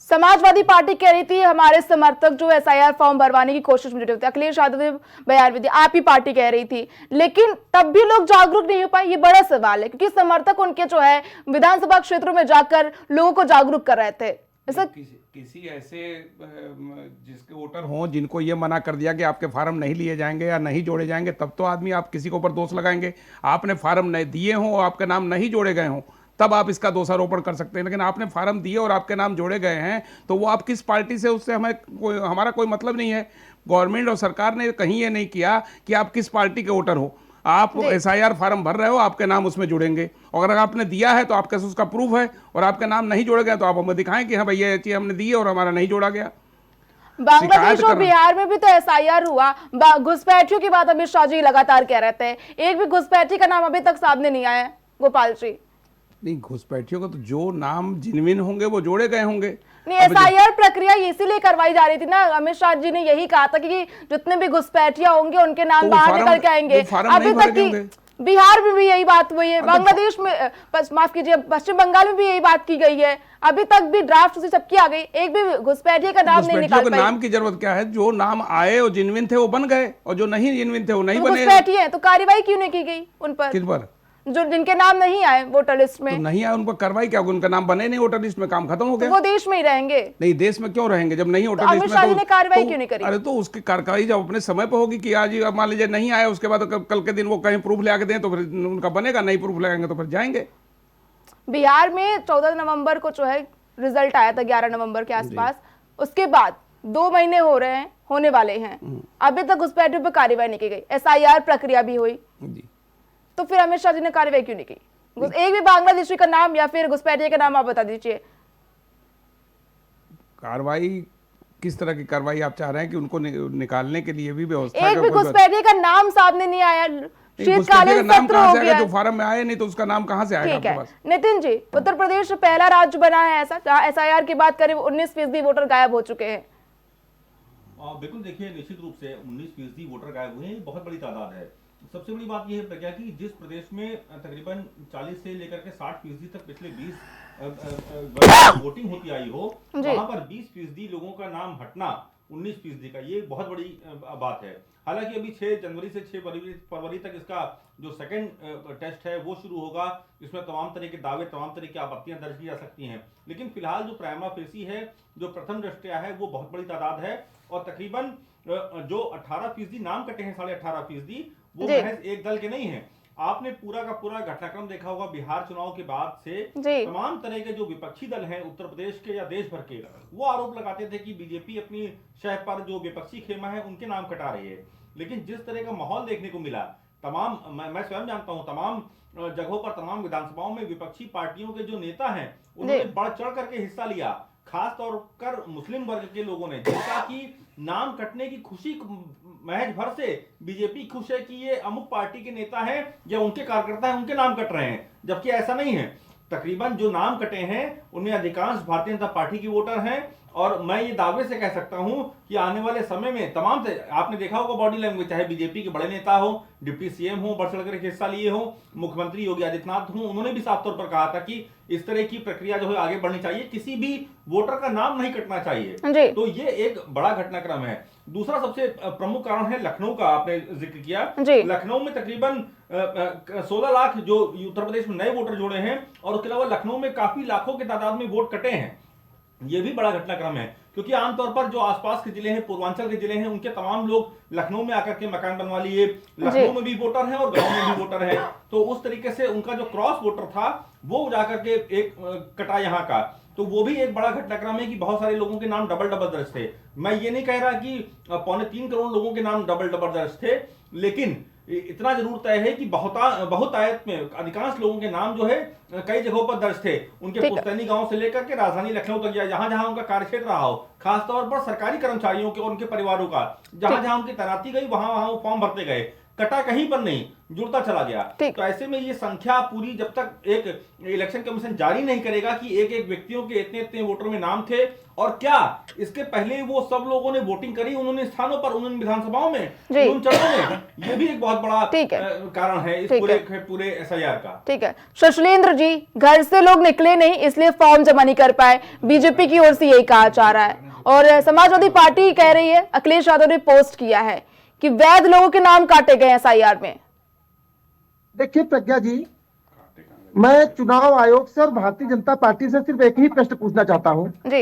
समाजवादी पार्टी कह रही थी हमारे समर्थक जो एसआईआर फॉर्म भरवाने की कोशिश में जुटे हुए थे, अखिलेश यादव ने बयान भी दिया, आप ही पार्टी कह रही थी, लेकिन तब भी लोग जागरूक नहीं हो पाए। ये बड़ा सवाल है क्योंकि समर्थक उनके जो है विधानसभा क्षेत्रों में जाकर लोगों को जागरूक कर रहे थे। ऐसा किसी ऐसे जिसके वोटर हों जिनको ये मना कर दिया कि आपके फार्म नहीं लिए जाएंगे या नहीं जोड़े जाएंगे, तब तो आदमी आप किसी के ऊपर दोष लगाएंगे। आपने फार्म नहीं दिए हों और आपके नाम नहीं जोड़े गए हों तब आप इसका दोषारोपण कर सकते हैं, लेकिन आपने फार्म दिए और आपके नाम जोड़े गए हैं तो वो आप किस पार्टी से, उससे हमारा कोई मतलब नहीं है। गवर्नमेंट और सरकार ने कहीं ये नहीं किया कि आप किस पार्टी के वोटर हो। आप एसआईआर फार्म भर रहे हो, आपके नाम उसमें जुड़ेंगे, और अगर आपने दिया है तो आपके पास उसका प्रूफ है, और आपके नाम नहीं जोड़े गए तो आप हमें दिखाएं कि हाँ भाई ये चीज हमने दी है और हमारा नहीं जोड़ा गया। बांग्लादेश और बिहार में भी तो एसआईआर हुआ, घुसपैठियों की बात अमित शाह जी लगातार कह रहे थे, एक भी घुसपैठी का नाम अभी तक सामने नहीं आया। गोपाल जी, नहीं, घुसपैठियों को तो जो नाम जिनविन होंगे वो जोड़े गए होंगे। नहीं, एसआईआर प्रक्रिया इसीलिए करवाई जा रही थी ना, अमित शाह जी ने यही कहा था कि जितने भी घुसपैठिया होंगे उनके नाम बाहर निकल के आएंगे। अभी तक की बिहार में भी यही बात हुई है, बांग्लादेश में, माफ कीजिए, पश्चिम बंगाल में भी यही बात की गई है। अभी तक भी ड्राफ्ट उसी सबकी आ गई, एक भी घुसपैठिए का नाम नहीं निकाल पाई। नाम की जरूरत क्या है, जो नाम आए और जिनविन थे वो बन गए, और जो नहीं जिनविन थे वो नहीं बने। घुसपैठिए हैं तो कार्रवाई क्यों नहीं की गई उन पर? किस पर? जो जिनके नाम नहीं आए वोटर लिस्ट में। तो नहीं आए उन पर कार्रवाई क्या होगी? उनका नाम बने नहीं वोटर लिस्ट में, काम खत्म हो गया। तो वो देश में ही रहेंगे। नहीं, देश में क्यों रहेंगे जब नहीं वोटर लिस्ट में? अमित शाह जी ने कार्रवाई क्यों नहीं करी? अरे तो उसकी कार्रवाई जब अपने समय पर होगी कि आज मान लीजिए नहीं आया, उसके बाद कल के दिन वो कहीं प्रूफ ले आके दें तो फिर उनका बनेगा, नहीं प्रूफ लगाएंगे तो फिर जाएंगे। बिहार में 14 नवंबर को जो है रिजल्ट आया था, 11 नवंबर के आसपास, उसके बाद 2 महीने हो रहे हैं, होने वाले हैं, अभी तक घुसपैठियों पर कार्रवाई नहीं की गई। एसआईआर प्रक्रिया भी हुई, तो फिर अमित शाह जी ने कार्रवाई क्यों नहीं की? एक भी बांग्लादेशी का नाम या फिर घुसपैठिए का नाम आप बता दीजिए। कार्रवाई किस तरह की कार्रवाई आप चाह रहे हैं कि उनको निकालने के लिए भी व्यवस्था? एक भी घुसपैठिए का नाम सामने नहीं आया, शीतकालीन सत्र हो गया। जो फार्म में आए नहीं तो उसका नाम कहां से आएगा आपके पास? नितिन जी, उत्तर प्रदेश पहला राज्य बना है ऐसा जहां एसआईआर की बात करें 19% वोटर गायब हो चुके हैं। बिल्कुल, देखिए निश्चित रूप से 19% वोटर गायब हुए हैं, बहुत बड़ी तादाद है। सबसे बड़ी बात यह है प्रज्ञा की जिस प्रदेश में तकरीबन 40 से लेकर के 60% तक पिछले 20 वोटिंग होती आई हो, वहां पर 20% लोगों का नाम हटना 19% का, ये बहुत बड़ी बात है। हालांकि अभी 6 जनवरी से 6 फरवरी तक इसका जो सेकंड टेस्ट है वो शुरू होगा, इसमें तमाम तरह के दावे, तमाम तरह की आपत्तियां दर्ज की जा सकती हैं, लेकिन फिलहाल जो प्राइमा फेसी है, जो प्रथम दृष्टया है, वो बहुत बड़ी तादाद है। और तकरीबन जो 18% नाम कटे हैं, 18.5%, वो महज एक दल के नहीं हैं। आपने पूरा का पूरा घटनाक्रम देखा होगा बिहार चुनाव के बाद से, तमाम तरह के जो विपक्षी दल हैं उत्तर प्रदेश के या देश भर के, वो आरोप लगाते थे कि बीजेपी अपनी शह पर जो विपक्षी खेमा है उनके नाम कटा रही है। लेकिन जिस तरह का माहौल देखने को मिला, तमाम, मैं स्वयं जानता हूं, तमाम जगहों पर, तमाम विधानसभाओं में विपक्षी पार्टियों के जो नेता हैं उन्होंने बढ़ चढ़ करके हिस्सा लिया, खास तौर पर मुस्लिम वर्ग के लोगों ने, जैसा कि नाम कटने की खुशी महज भर से बीजेपी खुश है कि ये अमुक पार्टी के नेता हैं या उनके कार्यकर्ता हैं, उनके नाम कट रहे हैं, जबकि ऐसा नहीं है। तकरीबन जो नाम कटे हैं उनमें अधिकांश भारतीय जनता पार्टी की वोटर हैं, और मैं ये दावे से कह सकता हूं कि आने वाले समय में तमाम, आपने देखा होगा बॉडी लैंग्वेज, चाहे बीजेपी के बड़े नेता हो, डिप्टी सीएम हो, बढ़ चढ़कर हिस्सा लिए हो, मुख्यमंत्री योगी आदित्यनाथ हो, उन्होंने भी साफ तौर पर कहा था कि इस तरह की प्रक्रिया जो है आगे बढ़नी चाहिए, किसी भी वोटर का नाम नहीं कटना चाहिए। तो ये एक बड़ा घटनाक्रम है। दूसरा सबसे प्रमुख कारण है लखनऊ का, आपने जिक्र किया। लखनऊ में तकरीबन 16 लाख जो उत्तर प्रदेश में नए वोटर जोड़े हैं, और उसके अलावा लखनऊ में काफी लाखों की तादाद में वोट कटे हैं। ये भी बड़ा घटनाक्रम है, क्योंकि आमतौर पर जो आसपास के जिले हैं, पूर्वांचल के जिले हैं, उनके तमाम लोग लखनऊ में आकर के मकान बनवा लिए, लखनऊ में भी वोटर हैं और गांव में भी वोटर हैं, तो उस तरीके से उनका जो क्रॉस वोटर था वो जाकर के एक कटा यहाँ का, तो वो भी एक बड़ा घटनाक्रम है कि बहुत सारे लोगों के नाम डबल दर्ज थे। मैं ये नहीं कह रहा कि 3.25 करोड़ लोगों के नाम डबल दर्ज थे, लेकिन इतना जरूर तय है कि बहुतायत में अधिकांश लोगों के नाम जो है कई जगहों पर दर्ज थे, उनके पुश्तैनी गांव से लेकर के राजधानी लखनऊ तक, या जहां जहां उनका कार्यक्षेत्र रहा हो, खासतौर पर सरकारी कर्मचारियों के और उनके परिवारों का, जहां जहां उनकी तैनाती गई वहां वहां वो फॉर्म भरते गए। कटा कहीं पर नहीं, जुड़ता चला गया। ठीक। तो ऐसे में ये संख्या पूरी जब तक एक इलेक्शन कमीशन जारी नहीं करेगा कि एक एक व्यक्तियों के इतने इतने वोटर में नाम थे, और क्या इसके पहले वो सब लोगों ने वोटिंग करी उन्होंने स्थानों पर, उन्होंने विधानसभाओं में, उन चरणों में, ये भी एक बहुत बड़ा कारण है इस पूरे एसआईआर का। ठीक है शशलेंद्र जी, घर से लोग निकले नहीं इसलिए फॉर्म जमा नहीं कर पाए, बीजेपी की ओर से यही कहा जा रहा है, और समाजवादी पार्टी कह रही है, अखिलेश यादव ने पोस्ट किया है कि वैध लोगों के नाम काटे गए एसआईआर में। देखिए प्रज्ञा जी, मैं चुनाव आयोग से और भारतीय जनता पार्टी से सिर्फ एक ही प्रश्न पूछना चाहता हूं जी।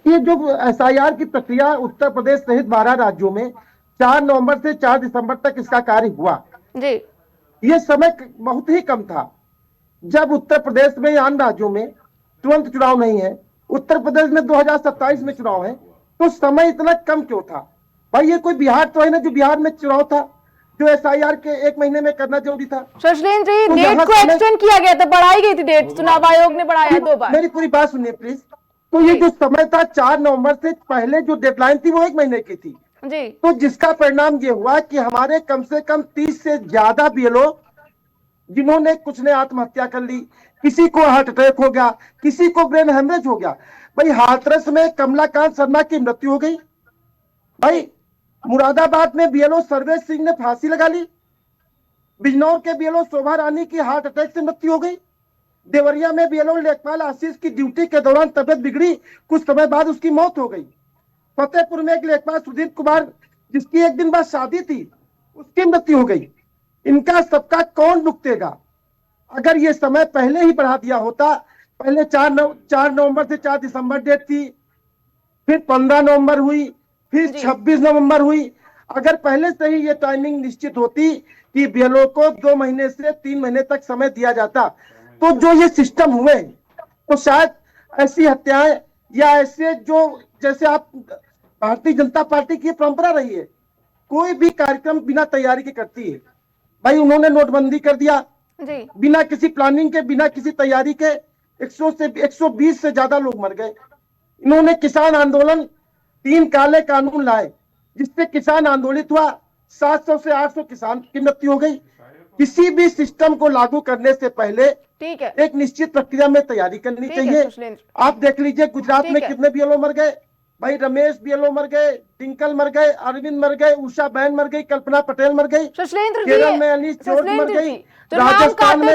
ये जो एसआईआर की प्रक्रिया उत्तर प्रदेश सहित 12 राज्यों में 4 नवंबर से 4 दिसंबर तक इसका कार्य हुआ जी, ये समय बहुत ही कम था। जब उत्तर प्रदेश में या अन्य राज्यों में तुरंत चुनाव नहीं है, उत्तर प्रदेश में 2027 में चुनाव है, तो समय इतना कम क्यों था? भाई ये कोई बिहार तो है ना जो बिहार में चुनाव था, जो एसआईआर के 1 महीने में करना जरूरी था। शशलेंद्र जी, तो डेट को एक्सटेंड किया गया था, बढ़ाई गई थी डेट, चुनाव आयोग ने बढ़ाया 2 बार। मेरी पूरी बात सुनिए प्लीज। तो ये जो समय था 4 नवंबर से पहले जो डेडलाइन थी वो 1 महीने की थी जी। तो जिसका परिणाम ये हुआ कि हमारे कम से कम 30 से ज्यादा बीएलओ जिन्होंने कुछ ने आत्महत्या कर ली, किसी को हार्ट अटैक हो गया, किसी को ब्रेन हेमरेज हो गया। भाई हाथरस में कमलाकांत शर्मा की मृत्यु हो गई, भाई मुरादाबाद में बीएलओ सर्वेश सिंह ने फांसी लगा ली, बिजनौर के बीएलओ शोभा रानी की हार्ट अटैक से मृत्यु हो गई, देवरिया में बीएलओ लेखपाल आशीष की ड्यूटी के दौरान तबियत बिगड़ी, कुछ समय बाद उसकी मौत हो गई। फतेहपुर में एक लेखपाल सुधीर कुमार जिसकी 1 दिन बाद शादी थी, उसकी मृत्यु हो गई। इनका सबका कौन भुगतेगा? अगर ये समय पहले ही बढ़ा दिया होता, पहले 4 नवंबर से 4 दिसंबर डेट थी, फिर 15 नवंबर हुई, फिर 26 नवंबर हुई। अगर पहले से ही ये टाइमिंग निश्चित होती कि बीएलओ को 2 महीने से 3 महीने तक समय दिया जाता, तो जो ये सिस्टम हुए तो शायद ऐसी हत्याएं या ऐसे जो जैसे आप भारतीय जनता पार्टी की परंपरा रही है, कोई भी कार्यक्रम बिना तैयारी के करती है। भाई उन्होंने नोटबंदी कर दिया जी। बिना किसी प्लानिंग के, बिना किसी तैयारी के 120 से ज्यादा लोग मर गए। इन्होंने किसान आंदोलन, 3 काले कानून लाए जिससे किसान आंदोलित हुआ, 700 से 800 किसान की मृत्यु हो गई। किसी भी सिस्टम को लागू करने से पहले ठीक है, एक निश्चित प्रक्रिया में तैयारी करनी चाहिए। आप देख लीजिए गुजरात में कितने बीएलओ मर गए, भाई रमेश बीएलओ मर गए, डिंकल मर गए, अरविंद मर गए, उषा बहन मर गई, कल्पना पटेल मर गई, केरल में अनीश जॉर्ज मर गई, राजस्थान में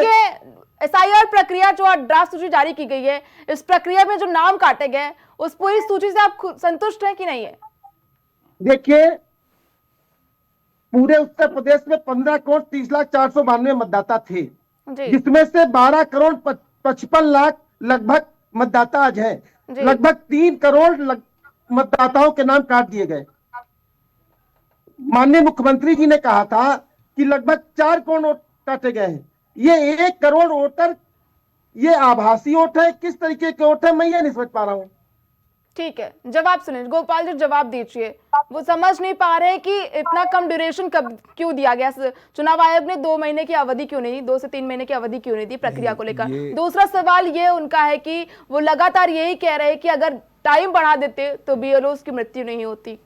एसआईआर प्रक्रिया जो ड्राफ्ट सूची जारी की गई है, इस प्रक्रिया में जो नाम काटे गए उस पूरी सूची से आप संतुष्ट हैं कि नहीं है? देखिए पूरे उत्तर प्रदेश में 15,30,492 मतदाता थे, जिसमें से 12,55,00,000 लगभग मतदाता आज हैं। लगभग 3 करोड़ मतदाताओं के नाम काट दिए गए। माननीय मुख्यमंत्री जी ने कहा था कि लगभग 4 करोड़ वोट काटे गए हैं। ये 1 करोड़ वोटर ये आभासी वोट है, किस तरीके के वोट है मैं ये नहीं समझ पा रहा हूँ। ठीक है, जवाब सुनिए गोपाल जी, जवाब दीजिए। वो समझ नहीं पा रहे कि इतना कम ड्यूरेशन कब क्यों दिया गया, चुनाव आयोग ने 2 महीने की अवधि क्यों नहीं, 2 से 3 महीने की अवधि क्यों नहीं दी प्रक्रिया को लेकर। दूसरा सवाल ये उनका है कि वो लगातार यही कह रहे हैं कि अगर टाइम बढ़ा देते तो बीएलओस की मृत्यु नहीं होती।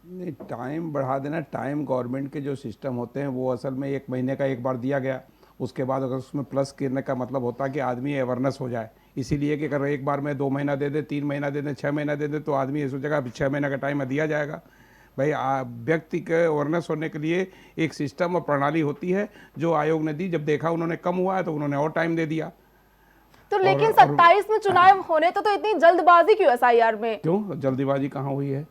नहीं, टाइम बढ़ा देना, टाइम गवर्नमेंट के जो सिस्टम होते हैं वो असल में 1 महीने का एक बार दिया गया, उसके बाद अगर उसमें प्लस करने का मतलब होता है कि आदमी अवेयरनेस हो जाए, इसीलिए कि अगर एक बार में 2 महीना दे दे, 3 महीना दे दे, 6 महीना दे दे तो आदमी ये सोचेगा अभी 6 महीना का टाइम दिया जाएगा। भाई व्यक्ति के अवेयरनेस होने के लिए एक सिस्टम और प्रणाली होती है जो आयोग ने दी। जब देखा उन्होंने कम हुआ है तो उन्होंने और टाइम दे दिया। तो लेकिन 27 में चुनाव होने तो इतनी जल्दबाजी क्यों एसआईआर में? क्यों जल्दीबाजी कहाँ हुई है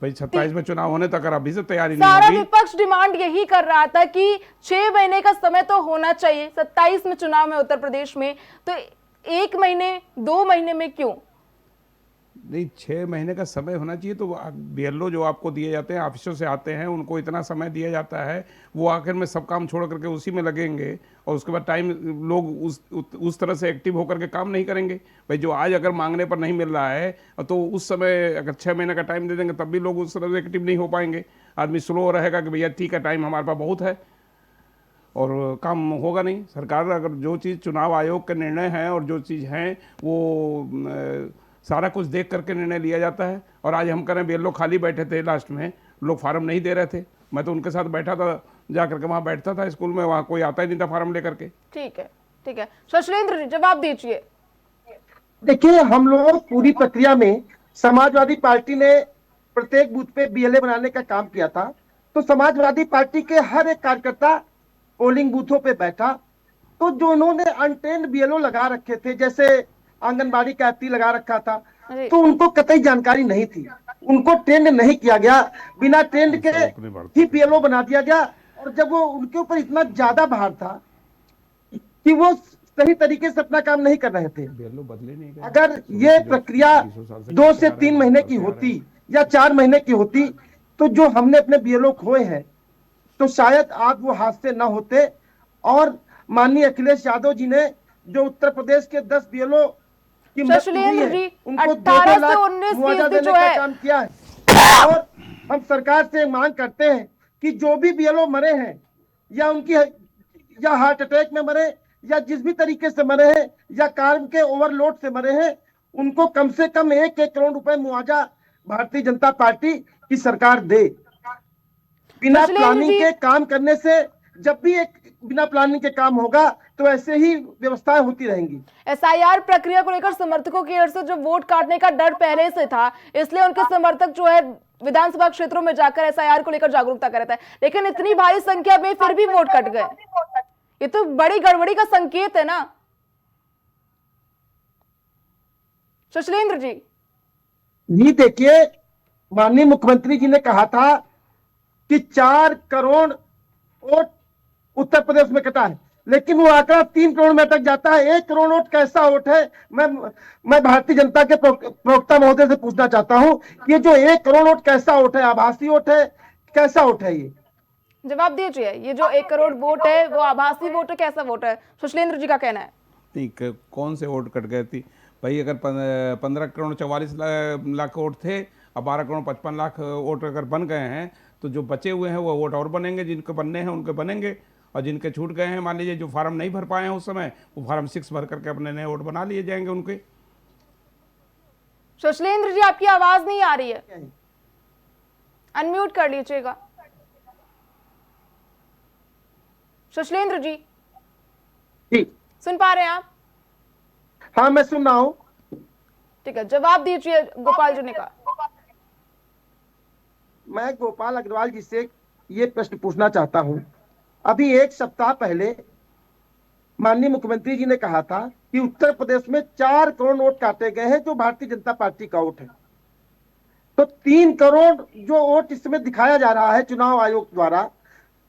भाई? 27 में चुनाव होने तक अभी से तैयारी नहीं सारा होगी। विपक्ष डिमांड यही कर रहा था कि 6 महीने का समय तो होना चाहिए। 27 में चुनाव में उत्तर प्रदेश में, तो 1 महीने 2 महीने में क्यों नहीं? 6 महीने का समय होना चाहिए। तो बीएलओ जो आपको दिए जाते हैं, ऑफिसों से आते हैं, उनको इतना समय दिया जाता है, वो आखिर में सब काम छोड़ करके उसी में लगेंगे और उसके बाद टाइम लोग उस तरह से एक्टिव होकर के काम नहीं करेंगे। भाई जो आज अगर मांगने पर नहीं मिल रहा है तो उस समय अगर 6 महीने का टाइम दे देंगे तब भी लोग उस तरह से एक्टिव नहीं हो पाएंगे। आदमी स्लो रहेगा कि भैया ठीक है टाइम हमारे पास बहुत है और काम होगा नहीं। सरकार अगर जो चीज़ चुनाव आयोग के निर्णय हैं और जो चीज़ हैं वो सारा कुछ देख करके निर्णय लिया जाता है। और आज हम करें बीएलओ खाली बैठे थे लास्ट में लोग फार्म नहीं दे रहे थे। मैं तो उनके साथ बैठा था, जा करके वहाँ बैठता था स्कूल में, वहाँ कोई आता ही नहीं था फार्म लेकर के। ठीक है, ठीक है। शशलेंद्र जी जवाब दीजिए। देखिए, हम लोग पूरी प्रक्रिया में समाजवादी पार्टी ने प्रत्येक बूथ पे बीएलए बनाने का काम किया था। तो समाजवादी पार्टी के हर एक कार्यकर्ता पोलिंग बूथों पे बैठा, तो जो उन्होंने अनट्रेंड बीएलओ लगा रखे थे, जैसे आंगनबाड़ी का एप्टी लगा रखा था, जी। तो उनको कतई जानकारी नहीं थी, उनको ट्रेंड नहीं किया गया, बिना ट्रेंड के ही बीएलओ बना दिया गया। और जब वो उनके ऊपर इतना ज्यादा भार था कि वो सही तरीके से अपना काम नहीं कर रहे थे, बदले नहीं गए। अगर ये प्रक्रिया 2 से 3 महीने की होती या 4 महीने की होती, तो जो हमने अपने बीएलओ खोए हैं, तो शायद आज वो हादसे न होते। और माननीय अखिलेश यादव जी ने जो उत्तर प्रदेश के 10 बीएलओ की मृत्यु हुई शशलेंद्र है, जी, उनको 18 से 2 लाख 19 मुआवजा फीसदी देने जो का है। काम किया है। और हम सरकार से मांग करते हैं कि जो भी बीएलओ मरे हैं, या उनकी या हार्ट अटैक में मरे, या जिस भी तरीके से मरे हैं, या काम के ओवरलोड से मरे हैं, उनको कम से कम 1-1 करोड़ रुपए मुआवजा भारतीय जनता पार्टी की सरकार दे। बिना शशलेंद्र प्लानिंग जी- के काम करने से, जब भी एक बिना प्लानिंग के काम होगा, तो ऐसे ही व्यवस्थाएं होती रहेंगी। एसआईआर प्रक्रिया को लेकर समर्थकों की ओर से जो वोट काटने का डर पहले से था, इसलिए उनके समर्थक जो है विधानसभा क्षेत्रों में जाकर एसआईआर को लेकर जागरूकता कर रहे थे, लेकिन इतनी भारी संख्या में फिर भी वोट कट गए। ये तो बड़ी गड़बड़ी का संकेत है ना शशलेंद्र जी। जी देखिए, माननीय मुख्यमंत्री जी ने कहा था कि 4 करोड़ वोट उत्तर प्रदेश में कटा है, लेकिन वो आंकड़ा 3 करोड़ में अटक जाता है। 1 करोड़ वोट कैसा वोट है? मैं भारतीय जनता के प्रवक्ता महोदय से पूछना चाहता हूं कि ये जो 1 करोड़ वोट कैसा वोट है? आभासी वोट है? कैसा वोट है ये? जवाब दीजिए, ये जो 1 करोड़ वोट है वो आभासी वोट है, कैसा वोट है? शशलेंद्र जी का कहना है। नहीं, कौन से वोट कट गए थी भाई? अगर 15 करोड़ 44 लाख वोट थे, अब 12 करोड़ 55 लाख वोट अगर बन गए हैं, तो जो बचे हुए हैं वो वोट और बनेंगे, जिनके बनने हैं उनके बनेंगे, और जिनके छूट गए हैं, मान लीजिए जो फार्म नहीं भर पाए हैं उस समय, वो फार्म 6 भर करके अपने नए वोट बना लिए जाएंगे उनके। शशलेंद्र जी आपकी आवाज नहीं आ रही है, अनम्यूट कर लीजिएगा। शशलेंद्र जी जी सुन पा रहे हैं आप? हाँ, मैं सुन रहा हूं। ठीक है, जवाब दीजिए। गोपाल जी ने कहा। मैं गोपाल अग्रवाल जी से ये प्रश्न पूछना चाहता हूं। अभी 1 सप्ताह पहले माननीय मुख्यमंत्री जी ने कहा था कि उत्तर प्रदेश में 4 करोड़ वोट काटे गए हैं, जो भारतीय जनता पार्टी का वोट है। तो 3 करोड़ जो वोट इस समय दिखाया जा रहा है चुनाव आयोग द्वारा,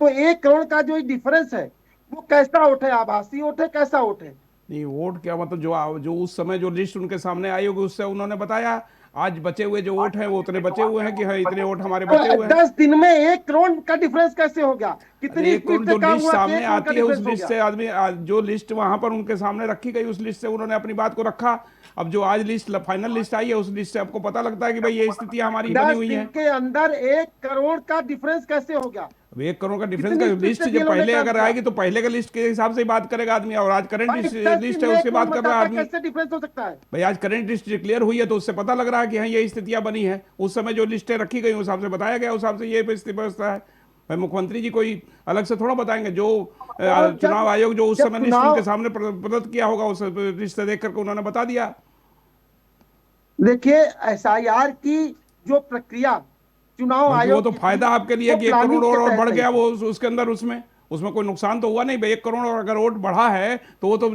तो 1 करोड़ का जो डिफरेंस है, वो कैसा वोट है? आभासी वोट है? कैसा वोट है? नहीं, वोट क्या मतलब, जो उस समय जो लिस्ट उनके सामने आई होगी उससे उन्होंने बताया आज बचे हुए जो वोट हैं वो उतने बचे हुए हैं कि हाँ इतने वोट हमारे बचे हुए हैं। 10 दिन में 1 करोड़ का डिफरेंस कैसे हो गया? कितनी एक स्पीड जो से काम लिस्ट हुआ कि सामने 1 करोड़ का आती है उस डिफरेंस हो लिस्ट गया? से आदमी जो लिस्ट वहां पर उनके सामने रखी गई उस लिस्ट से उन्होंने अपनी बात को रखा। अब जो आज लिस्ट फाइनल लिस्ट आई है उस लिस्ट से आपको पता लगता है कि भाई ये स्थिति हमारी बनी 10 हुई दिन है। के अंदर 1 करोड़ का डिफरेंस कैसे हो गया? अब 1 करोड़ का डिफरेंस कितनी का स्पीड लिस्ट से जब BLO ने पहले काम अगर किया? आएगी तो पहले का लिस्ट के हिसाब से ही बात करेगा आदमी, और आज करंट भाई, 10 लिस्ट दिन है में उससे 1 बात करोड़ कर रहा है मतदाता आदमी। कैसे डिफरेंस हो सकता है? भाई आज करंट लिस्ट डिक्लेयर हुई है तो उससे पता लग रहा है कि हाँ ये स्थितियां बनी है। उस समय जो लिस्टें रखी गई उस हिसाब से बताया गया, उस हिसाब से ये व्यवस्था है। भाई मुख्यमंत्री जी कोई अलग से थोड़ा बताएंगे, जो चुनाव आयोग जो उस समय लिस्ट उनके सामने प्रदत्त किया होगा उस लिस्ट से देख करके उन्होंने बता दिया। देखिए, एसआईआर की जो प्रक्रिया चुनाव वो आयोग तो की फायदा थी, आपके लिए वो कि 1 प्लानिंग करोड़ के और तहत बढ़ नहीं गया, थी। वो उसके अंदर उसमें कोई नुकसान तो हुआ नहीं भाई। 1 करोड़ और अगर वोट बढ़ा है तो वो तो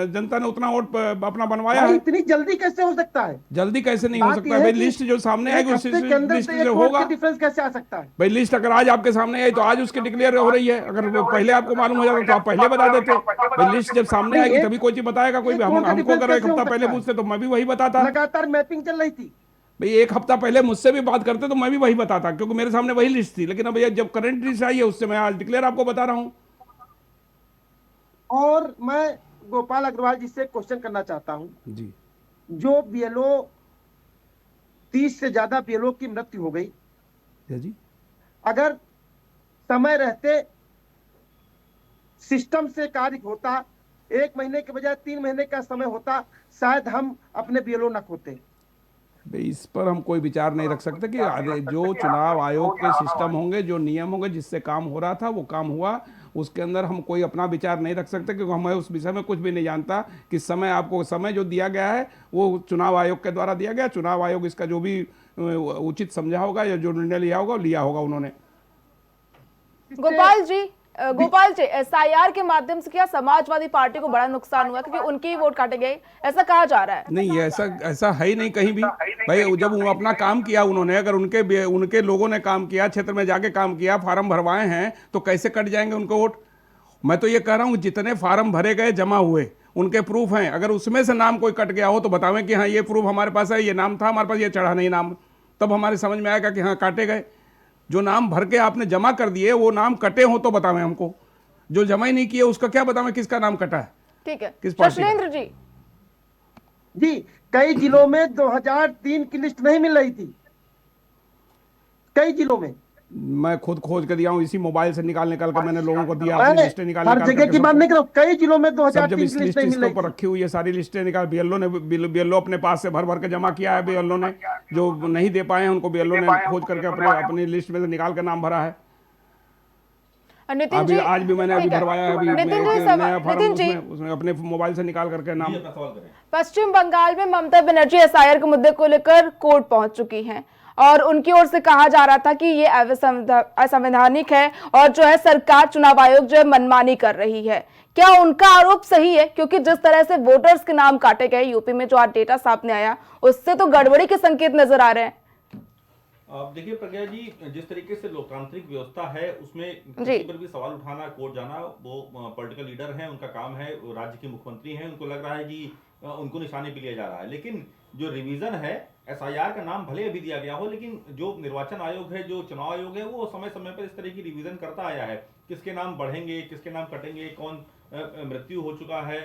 जनता ने उतना वोट अपना बनवाया भाई, है। इतनी जल्दी कैसे हो सकता है? जल्दी कैसे नहीं हो बात सकता यह है भाई? कि लिस्ट जो सामने आएगी एक उस हफ्ते के अंदर लिस्ट से से 1 करोड़ होगा का डिफरेंस कैसे आ सकता है? भाई। लिस्ट अगर आज आपके सामने आई तो आज उसकी डिक्लेयर हो रही है, अगर वो पहले आपको मालूम हो जाता तो आप पहले बता देते भाई। लिस्ट जब सामने नहीं, आएगी तभी कोई चीज बताएगा कोई भी। 1 करोड़ का हमको डिफरेंस अगर 1 कैसे हो हफ्ता पहले सकता है? पूछते तो मैं भी वही बताता लगातार मैपिंग चल रही थी। भाई। 1 हफ्ता पहले मुझसे भी बात करते तो मैं भी वही बताता, क्योंकि मेरे सामने वही लिस्ट थी। लेकिन अब भैया जब करंट लिस्ट आई है उससे मैं आज डिक्लेयर आपको बता रहा हूँ। और मैं गोपाल अग्रवाल जी से क्वेश्चन करना चाहता हूं। जी जो बीएलओ 30 से ज्यादा बीएलओ की मृत्यु हो गई, जी, अगर समय रहते सिस्टम से कार्य होता, 1 महीने के बजाय 3 महीने का समय होता, शायद हम अपने बीएलओ न खोते। इस पर हम कोई विचार नहीं रख सकते कि जो चुनाव आयोग के सिस्टम होंगे, जो नियम होंगे, जिससे काम हो रहा था वो काम हुआ, उसके अंदर हम कोई अपना विचार नहीं रख सकते, क्योंकि हमें उस विषय में कुछ भी नहीं जानता कि समय, आपको समय जो दिया गया है वो चुनाव आयोग के द्वारा दिया गया। चुनाव आयोग इसका जो भी उचित समझा होगा या जो निर्णय लिया होगा उन्होंने। गोपाल जी, एसआईआर के माध्यम से क्या समाजवादी पार्टी को बड़ा नुकसान हुआ, क्योंकि उनके ही वोट काटे गए, ऐसा कहा जा रहा है? नहीं, ऐसा है ही नहीं कहीं भी भाई। जब वो अपना काम किया उन्होंने, अगर उनके लोगों ने काम किया, क्षेत्र में जाके काम किया, फार्म भरवाए हैं, तो कैसे कट जाएंगे उनको वोट? मैं तो ये कह रहा हूँ जितने फार्म भरे गए, जमा हुए, उनके प्रूफ हैं, अगर उसमें से नाम कोई कट गया हो तो बतावें कि हाँ ये प्रूफ हमारे पास है, ये नाम था हमारे पास, ये चढ़ा नहीं नाम, तब हमारे समझ में आएगा कि हाँ काटे गए। जो नाम भर के आपने जमा कर दिए वो नाम कटे हो तो बतावें हमको, जो जमा ही नहीं किए उसका क्या बतावें किसका नाम कटा है? ठीक है, किस पार्टी का? शशलेंद्र जी। जी, कई जिलों में 2003 की लिस्ट नहीं मिल रही थी, कई जिलों में। मैं खुद खोज कर दिया हूँ, इसी मोबाइल से निकाल कर मैंने लोगों को दिया, मैंने अपनी लिस्टें निकाल हर जगह की बात नहीं कर रहा हूं, कई जिलों में सब 2003 जब इस की लिस्ट लिस्ट नहीं इसके मिल ऊपर रही थी। रखी हुई है, सारी लिस्टें निकाल, बीएलओ अपने पास से भर भर के जमा किया है। बीएलओ ने जो नहीं दे पाए हैं उनको बीएलओ ने खोज करके अपनी लिस्ट में से निकाल कर नाम भरा है। नितिन जी, आज भी मैंने अभी भरवाया है, अभी नितिन जी, नया फॉर्म नितिन जी, उसमें अपने मोबाइल से निकाल करके नाम। अपना सवाल करें। पश्चिम बंगाल में ममता बनर्जी एसआईआर के मुद्दे को लेकर कोर्ट पहुंच चुकी हैं और उनकी ओर से कहा जा रहा था कि ये असंवैधानिक है और जो है सरकार, चुनाव आयोग जो है मनमानी कर रही है। क्या उनका आरोप सही है? क्योंकि जिस तरह से वोटर्स के नाम काटे गए यूपी में, जो आज डेटा सामने आया, उससे तो गड़बड़ी के संकेत नजर आ रहे हैं। देखिए प्रज्ञा जी, जिस तरीके से लोकतांत्रिक व्यवस्था है उसमें किसी पर भी सवाल उठाना, कोर्ट जाना, वो पॉलिटिकल लीडर हैं, उनका काम है, वो राज्य के मुख्यमंत्री हैं, उनको लग रहा है कि उनको निशाने पे लिया जा रहा है। लेकिन जो रिवीजन है, एसआईआर का नाम भले अभी दिया गया हो, लेकिन जो निर्वाचन आयोग है, जो चुनाव आयोग है, वो समय समय पर इस तरह की रिवीजन करता आया है। किसके नाम बढ़ेंगे, किसके नाम कटेंगे, कौन मृत्यु हो चुका है,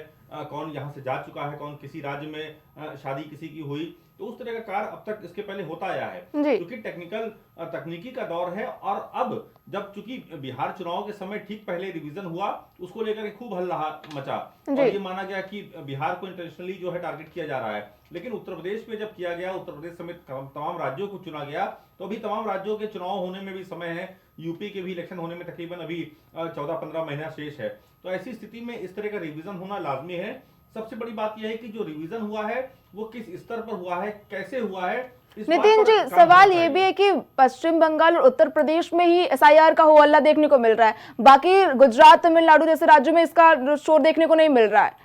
कौन यहाँ से जा चुका है, कौन किसी राज्य में शादी किसी की हुई, तो उस तरह का कार्य अब तक इसके पहले होता आया है। क्योंकि तकनीकी का दौर है, और अब जब चूंकि बिहार चुनाव के समय ठीक पहले रिवीजन हुआ, उसको लेकर खूब हल्ला मचा और ये माना गया कि बिहार को इंटेंशनली जो है टारगेट किया जा रहा है। लेकिन उत्तर प्रदेश में जब किया गया, उत्तर प्रदेश समेत तमाम राज्यों को चुना गया, तो अभी तमाम राज्यों के चुनाव होने में भी समय है, यूपी के भी इलेक्शन होने में तकरीबन अभी 14-15 महीना शेष है। तो ऐसी स्थिति में इस तरह का रिवीजन होना लाजमी है। सबसे बड़ी बात यह है कि जो रिवीजन हुआ है वो किस स्तर पर हुआ है, कैसे हुआ है। नितिन जी, सवाल ये भी है कि पश्चिम बंगाल और उत्तर प्रदेश में ही एसआईआर का हो हल्ला देखने को मिल रहा है, बाकी गुजरात, तमिलनाडु जैसे राज्यों में इसका शोर देखने को नहीं मिल रहा है।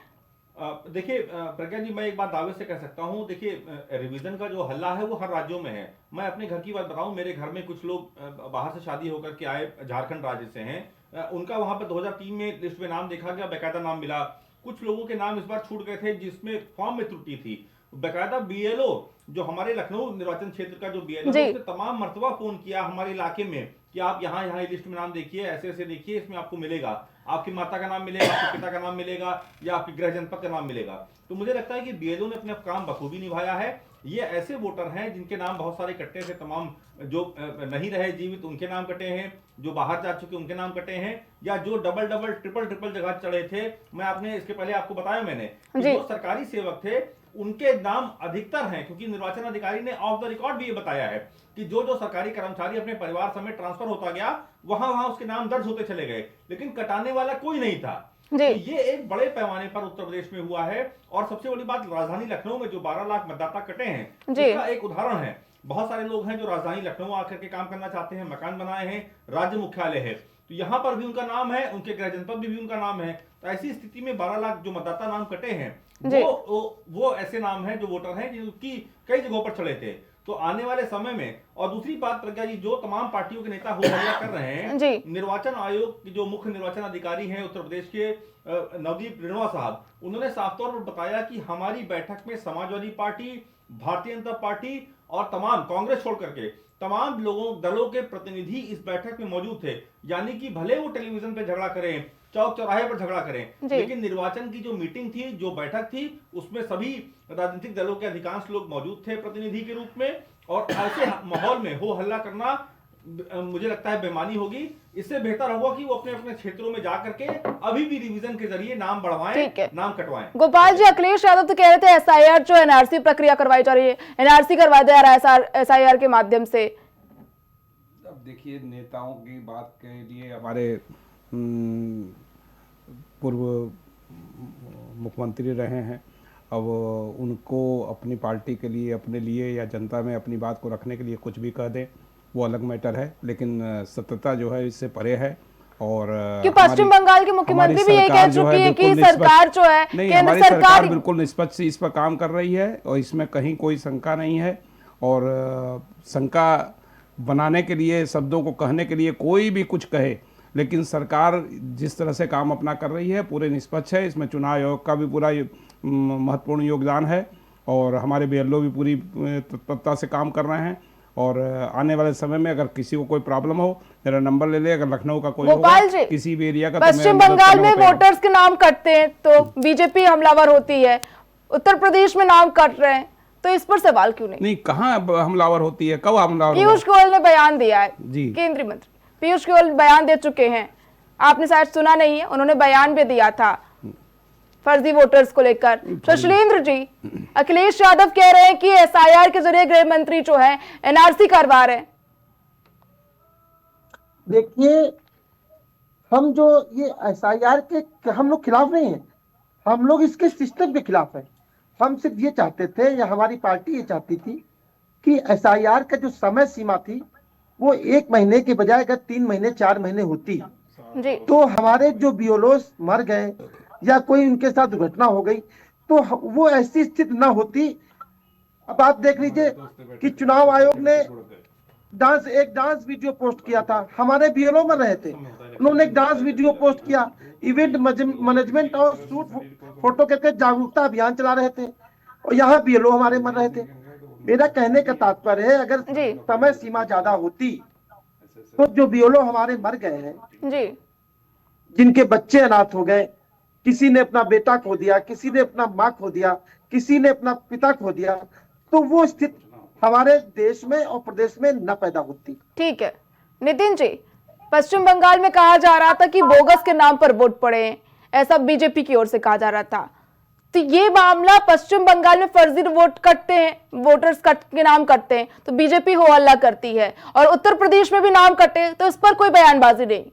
देखिए प्रज्ञा जी, मैं एक बात दावे से कह सकता हूं, देखिए रिवीजन का जो हल्ला है वो हर राज्यों में है। मैं अपने घर की बात बताऊं, मेरे घर में कुछ लोग बाहर से शादी होकर के आए, झारखंड राज्य से हैं, उनका वहां पर 2003 में लिस्ट में नाम देखा गया, बेकायदा नाम मिला। कुछ लोगों के नाम इस बार छूट गए थे जिसमें फॉर्म में त्रुटि थी। बेकायदा बीएलओ, जो हमारे लखनऊ निर्वाचन क्षेत्र का जो बीएलओ है, उसने तमाम मर्तबा फोन किया हमारे इलाके में कि आप यहाँ लिस्ट में नाम देखिए, ऐसे ऐसे देखिए, इसमें आपको मिलेगा, आपकी माता का नाम मिलेगा, आपके पिता का नाम मिलेगा, या आपके गृह जनपद का नाम मिलेगा। तो मुझे लगता है कि बीएलओ ने अपना काम बखूबी निभाया है। ये ऐसे वोटर हैं जिनके नाम बहुत सारे कट्टे थे, तमाम जो नहीं रहे जीवित उनके नाम कटे हैं, जो बाहर जा चुके उनके नाम कटे हैं, या जो डबल ट्रिपल जगह चढ़े थे। मैं आपने इसके पहले आपको बताया मैंने, जो सरकारी सेवक थे उनके नाम अधिकतर हैं, क्योंकि निर्वाचन अधिकारी ने ऑफ द रिकॉर्ड भी ये बताया है कि जो सरकारी कर्मचारी अपने परिवार समेत ट्रांसफर होता गया, वहां उसके नाम दर्ज होते चले गए, लेकिन कटाने वाला कोई नहीं था। तो ये एक बड़े पैमाने पर उत्तर प्रदेश में हुआ है। और सबसे बड़ी बात, राजधानी लखनऊ में जो 12 लाख मतदाता कटे हैं, इसका एक उदाहरण है। बहुत सारे लोग हैं जो राजधानी लखनऊ आकर के काम करना चाहते हैं, मकान बनाए हैं, राज्य मुख्यालय है, तो यहां पर भी उनका नाम है, उनके गृह जनपद में भी उनका नाम है। तो ऐसी स्थिति में 12 लाख जो मतदाता नाम कटे हैं, वो ऐसे नाम हैं जो वोटर हैं जिनकी कई जगहों पर चढ़े थे। तो आने वाले समय में, और दूसरी बात प्रज्ञा जी, जो तमाम पार्टियों के नेता हो हल्ला कर रहे हैं, निर्वाचन आयोग के जो मुख्य निर्वाचन अधिकारी हैं उत्तर प्रदेश के नवदीप रेणुआ साहब, उन्होंने साफ तौर पर बताया कि हमारी बैठक में समाजवादी पार्टी, भारतीय जनता पार्टी और तमाम, कांग्रेस छोड़ करके तमाम दलों के प्रतिनिधि इस बैठक में मौजूद थे। यानी कि भले वो टेलीविजन पे झगड़ा करें, चौक चौराहे पर झगड़ा करें, लेकिन निर्वाचन की जो मीटिंग थी, जो बैठक थी, उसमें सभी राजनीतिक दलों के अधिकांश लोग मौजूद थे प्रतिनिधि के रूप में। और ऐसे माहौल में हो हल्ला करना मुझे लगता है बेईमानी होगी। इससे बेहतर होगा कि वो अपने अपने क्षेत्रों में जाकर के अभी भी रिवीजन के जरिए नाम बढ़वाएं, ठीक है। नाम कटवाएं। गोपाल जी, अखिलेश यादव तो कह रहे थे एसआईआर जो एनआरसी प्रक्रिया करवाई जा रही है, एनआरसी करवाया जा रहा है एसआईआर के माध्यम से। अब देखिए, नेताओं की बात के लिए हमारे पूर्व मुख्यमंत्री रहे हैं, अब उनको अपनी पार्टी के लिए, अपने लिए या जनता में अपनी बात को रखने के लिए कुछ भी कह दें, वो अलग मैटर है, लेकिन सत्यता जो है इससे परे है। और कि पश्चिम बंगाल के मुख्यमंत्री भी यही कह चुकी है कि सरकार जो है, नहीं, केंद्र हमारी सरकार बिल्कुल निष्पक्ष इस पर काम कर रही है और इसमें कहीं कोई शंका नहीं है। और शंका बनाने के लिए, शब्दों को कहने के लिए कोई भी कुछ कहे, लेकिन सरकार जिस तरह से काम अपना कर रही है पूरे निष्पक्ष है। इसमें चुनाव आयोग का भी पूरा महत्वपूर्ण योगदान है और हमारे बीएलओ भी पूरी तत्परता से काम कर रहे हैं। और आने वाले समय में अगर किसी को कोई प्रॉब्लम हो, मेरा नंबर ले ले। अगर लखनऊ का कोई गोपाल होगा, जी, किसी भी एरिया का, पश्चिम बंगाल में वोटर्स के नाम कटते हैं तो बीजेपी हमलावर होती है, उत्तर प्रदेश में नाम कट रहे हैं, तो इस पर सवाल क्यों नहीं? नहीं, कहाँ हमलावर होती है, कब हमलावर? पीयूष गोयल ने बयान दिया है जी, केंद्रीय मंत्री पीयूष गोयल बयान दे चुके हैं, आपने शायद सुना नहीं है, उन्होंने बयान भी दिया था फर्जी वोटर्स को लेकर। शशलेंद्र जी, अखिलेश यादव कह रहे हैं कि एसआईआर के जरिए गृह मंत्री जो है एनआरसी करवा रहे हैं। देखिए, हम जो ये एसआईआर के हम लोग खिलाफ नहीं है, हम लोग इसके सिस्टम के खिलाफ है। हम सिर्फ ये चाहते थे, या हमारी पार्टी ये चाहती थी कि एसआईआर का जो समय सीमा थी वो 1 महीने के बजाय अगर 3 महीने 4 महीने होती जी, तो हमारे जो बीएलओस मर गए या कोई उनके साथ दुर्घटना हो गई तो वो ऐसी स्थिति ना होती। अब आप देख लीजिए कि चुनाव आयोग ने एक डांस वीडियो पोस्ट किया था, हमारे बीएलओ में रहे थे, उन्होंने एक डांस वीडियो पोस्ट किया, इवेंट मैनेजमेंट और शूट फोटो करके जागरूकता अभियान चला रहे थे, और यहाँ बीएलओ हमारे मर रहे थे। मेरा कहने का तात्पर्य है, अगर समय सीमा ज्यादा होती तो जो बीएलओ हमारे मर गए हैं जी, जिनके बच्चे अनाथ हो गए, किसी ने अपना बेटा खो दिया, किसी ने अपना माँ खो दिया, किसी ने अपना पिता खो दिया, तो वो स्थिति हमारे देश में और प्रदेश में न पैदा होती। ठीक है। नितिन जी, पश्चिम बंगाल में कहा जा रहा था कि बोगस के नाम पर वोट पड़े हैं, ऐसा बीजेपी की ओर से कहा जा रहा था, तो ये मामला पश्चिम बंगाल में फर्जी वोट कटते हैं, वोटर्स कट के नाम कटते हैं तो बीजेपी हो हल्ला करती है, और उत्तर प्रदेश में भी नाम कटे तो इस पर कोई बयानबाजी नहीं।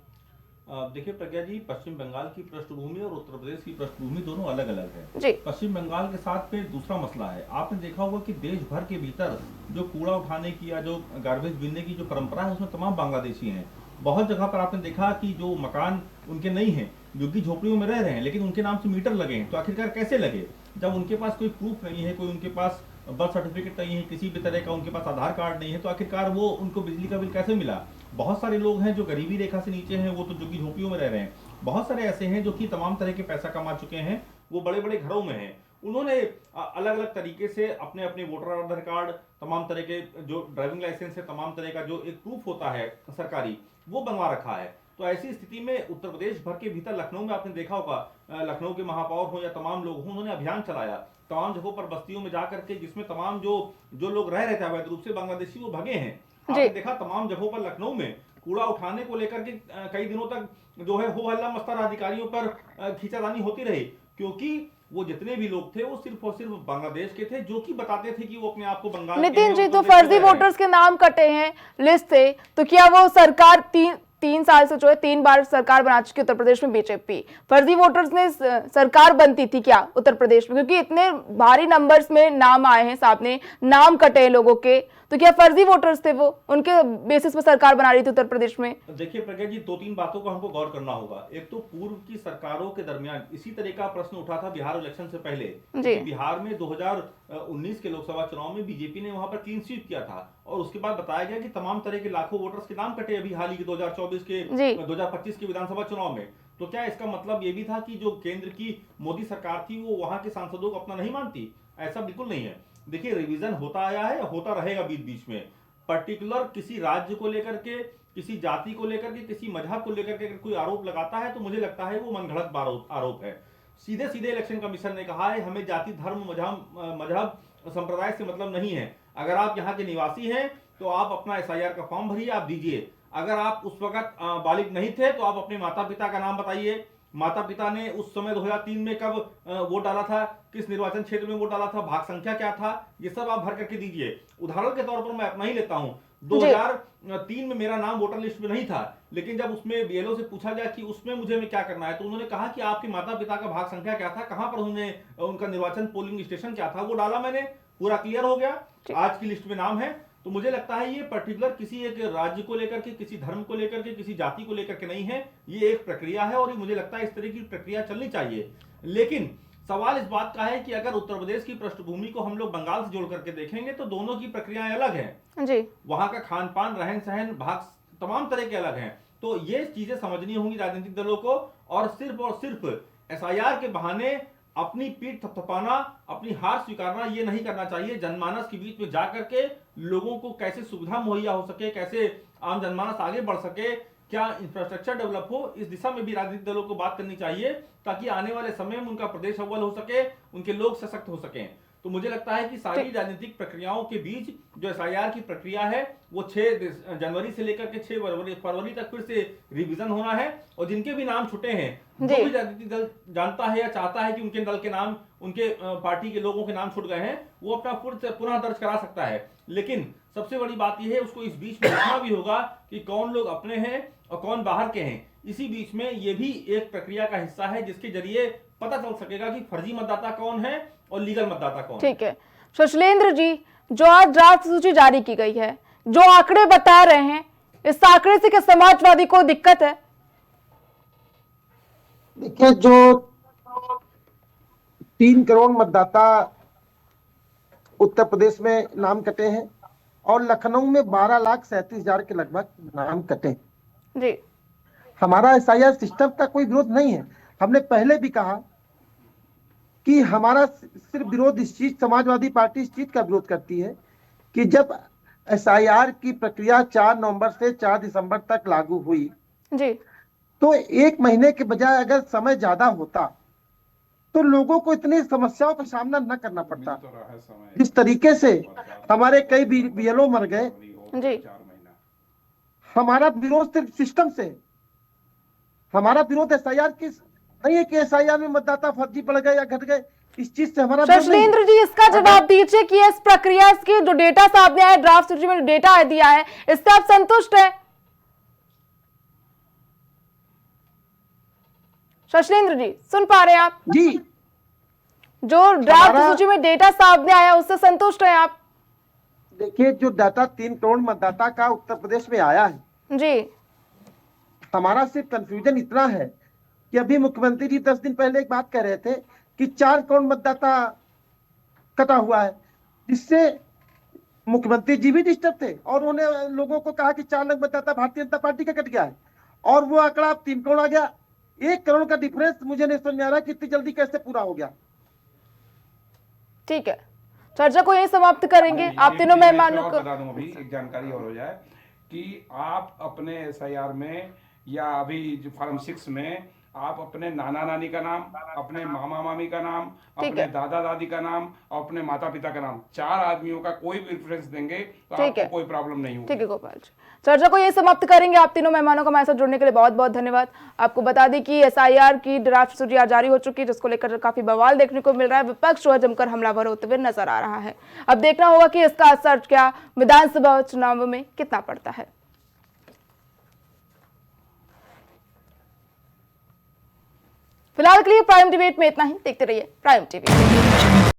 देखिए प्रज्ञा जी, पश्चिम बंगाल की पृष्ठभूमि और उत्तर प्रदेश की पृष्ठभूमि दोनों अलग अलग है जी। पश्चिम बंगाल के साथ में दूसरा मसला है, आपने देखा होगा कि देश भर के भीतर जो कूड़ा उठाने की या जो गार्बेज बीनने की जो परंपरा है उसमें तमाम बांग्लादेशी हैं। बहुत जगह पर आपने देखा कि जो मकान उनके नहीं है, जो कि झोपड़ियों में रह रहे हैं, लेकिन उनके नाम से मीटर लगे हैं, तो आखिरकार कैसे लगे जब उनके पास कोई प्रूफ नहीं है, कोई उनके पास बर्थ सर्टिफिकेट नहीं है, किसी भी तरह का उनके पास आधार कार्ड नहीं है, तो आखिरकार वो उनको बिजली का बिल कैसे मिला? बहुत सारे लोग हैं जो गरीबी रेखा से नीचे हैं, वो तो जो कि झोपड़ियों में रह रहे हैं। बहुत सारे ऐसे हैं जो कि तमाम तरह के पैसा कमा चुके हैं, वो बड़े बड़े घरों में हैं, उन्होंने अलग अलग तरीके से अपने अपने वोटर आधार कार्ड, तमाम तरह के जो ड्राइविंग लाइसेंस है, तमाम तरह का जो एक प्रूफ होता है सरकारी, वो बनवा रखा है। तो ऐसी स्थिति में उत्तर प्रदेश भर के भीतर, लखनऊ में आपने देखा होगा, लखनऊ के महापौर हो या तमाम लोग हों, उन्होंने अभियान चलाया तमाम जगहों पर, बस्तियों में जाकर के, जिसमें तमाम जो लोग रह रहे थे अवैध रूप से बांग्लादेशी, वो भगे हैं। आपने देखा तमाम जगहों पर लखनऊ में कूड़ा उठाने को लेकर के कई दिनों तक जो है हो हल्ला मस्ता अधिकारियों पर खींचातानी होती रही, क्योंकि वो जितने भी लोग थे वो सिर्फ और सिर्फ बांग्लादेश के थे, जो कि बताते थे कि वो अपने आप को बंगाल। नितिन जी, तो फर्जी वोटर्स के नाम कटे हैं लिस्ट से, तो क्या वो सरकार 3 साल से जो है 3 बार सरकार बना चुकी उत्तर प्रदेश में बीजेपी, फर्जी वोटर्स ने सरकार बनती थी क्या उत्तर प्रदेश में? क्योंकि इतने भारी नंबर्स में नाम आए हैं, सामने नाम कटे हैं लोगों के, तो क्या फर्जी वोटर्स थे वो, उनके बेसिस पर सरकार बना रही थी उत्तर प्रदेश में? देखिए प्रज्ञा जी, 2-3 बातों को हमको गौर करना होगा। एक तो पूर्व की सरकारों के दरमियान इसी तरह का प्रश्न उठा था बिहार इलेक्शन से पहले। बिहार में 2019 के लोकसभा चुनाव में बीजेपी ने वहां पर क्लीन स्वीप किया था, और उसके बाद बताया गया कि तमाम तरह के लाखों वोटर्स के नाम कटे अभी हाल ही के 2025 के विधानसभा चुनाव में। तो क्या इसका मतलब ये भी था कि जो केंद्र की मोदी सरकार थी वो वहां के सांसदों को अपना नहीं मानती? ऐसा बिल्कुल नहीं है। देखिए, रिवीजन होता आया है, होता रहेगा बीच बीच में। पर्टिकुलर किसी राज्य को लेकर के, किसी जाति को लेकर के, किसी मजहब को लेकर के अगर कोई आरोप लगाता है तो मुझे लगता है वो मनगढ़ंत आरोप है। सीधे सीधे इलेक्शन कमीशन ने कहा है, हमें जाति, धर्म, मजहब, संप्रदाय से मतलब नहीं है। अगर आप यहाँ के निवासी हैं, तो आप अपना एसआईआर का फॉर्म भरिए, आप दीजिए। अगर आप उस वक्त बालिग नहीं थे तो आप अपने माता पिता का नाम बताइए, माता पिता ने उस समय 2003 में कब वोट डाला था, किस निर्वाचन क्षेत्र में वोट डाला था, भाग संख्या क्या था, ये सब आप भर करके दीजिए। उदाहरण के तौर पर मैं अपना ही लेता हूं, 2003 में मेरा नाम वोटर लिस्ट में नहीं था, लेकिन जब उसमें बीएलओ से पूछा गया कि उसमें मुझे क्या करना है, तो उन्होंने कहा कि आपके माता पिता का भाग संख्या क्या था, कहां पर उन्होंने उनका निर्वाचन पोलिंग स्टेशन क्या था, वो डाला मैंने, पूरा क्लियर हो गया, आज की लिस्ट में नाम है। तो मुझे लगता है ये पर्टिकुलर किसी एक राज्य को लेकर के, किसी धर्म को लेकर के, किसी जाति को लेकर के नहीं है, ये एक प्रक्रिया है और मुझे लगता है इस तरह की प्रक्रिया चलनी चाहिए। लेकिन सवाल इस बात का है कि अगर उत्तर प्रदेश की पृष्ठभूमि को हम लोग बंगाल से जोड़ करके देखेंगे तो दोनों की प्रक्रियाएं अलग हैं जी। वहां का खान पान, रहन सहन, भाग तमाम तरह के अलग हैं। तो ये चीजें समझनी होंगी राजनीतिक दलों को, और सिर्फ एसआईआर के बहाने अपनी पीठ थपथपाना, अपनी हार स्वीकारना ये नहीं करना चाहिए। जनमानस के बीच में जाकर के लोगों को कैसे सुविधा मुहैया हो सके, कैसे आम जनमानस आगे बढ़ सके, क्या इंफ्रास्ट्रक्चर डेवलप हो, इस दिशा में भी राजनीतिक दलों को बात करनी चाहिए, ताकि आने वाले समय में उनका प्रदेश अव्वल हो सके, उनके लोग सशक्त हो सकें। तो मुझे लगता है कि सारी राजनीतिक प्रक्रियाओं के बीच जो एसआईआर की प्रक्रिया है वो 6 जनवरी से लेकर के 6 फरवरी तक फिर से रिवीजन होना है, और जिनके भी नाम छुटे हैं, जो भी राजनीतिक दल जानता है या चाहता है कि उनके दल के नाम, उनके पार्टी के लोगों के नाम छुट गए हैं, वो अपना पुनः दर्ज करा सकता है। लेकिन सबसे बड़ी बात यह है, उसको इस बीच में देखना भी होगा कि कौन लोग अपने हैं और कौन बाहर के हैं। इसी बीच में ये भी एक प्रक्रिया का हिस्सा है जिसके जरिए पता चल सकेगा कि फर्जी मतदाता कौन है और लीगल मतदाता कौन। ठीक है शशलेंद्र जी, जो आज ड्राफ्ट सूची जारी की गई है, जो आंकड़े बता रहे हैं, इस आंकड़े से क्या समाजवादी को दिक्कत है? देखिए, जो 3 करोड़ मतदाता उत्तर प्रदेश में नाम कटे हैं और लखनऊ में 12,37,000 के लगभग नाम कटे जी। हमारा एसआईआर सिस्टम का कोई विरोध नहीं है। हमने पहले भी कहा कि हमारा सिर्फ विरोध इस चीज, समाजवादी पार्टी इस चीज का विरोध करती है कि जब एसआईआर की प्रक्रिया 4 नवंबर से 4 दिसंबर तक लागू हुई जी, तो 1 महीने के बजाय अगर समय ज्यादा होता तो लोगों को इतनी समस्याओं का सामना न करना पड़ता। जिस तरीके से हमारे कई बीएलओ मर गए जी। हमारा विरोध सिर्फ सिस्टम से, हमारा विरोध एसआईआर की नहीं है कि एसआईआर में मतदाता फर्जी पड़ गए या घट गए, इस चीज से हमारा। शशलेंद्र जी, इसका जवाब दीजिए कि इस प्रक्रिया की जो डेटा सामने आया, ड्राफ्ट सूची में डेटा दिया है, इससे आप संतुष्ट हैं? शशलेंद्र जी, सुन पा रहे हैं आप जी? जो ड्राफ्ट सूची में डेटा सामने आया उससे संतुष्ट हैं आप? देखिए, जो डाटा 3 करोड़ मतदाता का उत्तर प्रदेश में आया है जी, हमारा सिर्फ कंफ्यूजन इतना है कि अभी मुख्यमंत्री जी 10 दिन पहले एक बात कह रहे थे कि 4 करोड़ मतदाता कटा हुआ है, जिससे मुख्यमंत्री जी भी डिस्टर्ब थे और उन्होंने लोगों को कहा कि 4 लाख मतदाता भारतीय जनता पार्टी का कट गया है, और वो आंकड़ा 3 करोड़ आ गया। 1 करोड़ का डिफरेंस मुझे नहीं समझ में आ रहा कि इतनी जल्दी कैसे पूरा हो गया। ठीक है, चर्चा को यही समाप्त करेंगे। आप तीनों मेहमानों को बता दूं, अभी एक जानकारी और हो जाए कि आप अपने एसआईआर में या अभी जो फॉर्म 6 में आप अपने नाना नानी का नाम, अपने मामा मामी का नाम, अपने दादा दादी का नाम और अपने माता पिता का नाम, 4 आदमियों का कोई भी रेफरेंस देंगे तो आपको कोई प्रॉब्लम नहीं होगी। ठीक है गोपाल जी, चर्चा को यही समाप्त करेंगे। आप तीनों मेहमानों का हमारे साथ जुड़ने के लिए बहुत बहुत धन्यवाद। आपको बता दें कि एसआईआर की ड्राफ्ट सूची आज जारी हो चुकी है, जिसको लेकर काफी बवाल देखने को मिल रहा है। विपक्ष जो है जमकर हमलावर होते हुए नजर आ रहा है। अब देखना होगा कि इसका असर क्या विधानसभा चुनाव में कितना पड़ता है। फिलहाल के लिए प्राइम डिबेट में इतना ही। देखते रहिए प्राइम टीवी।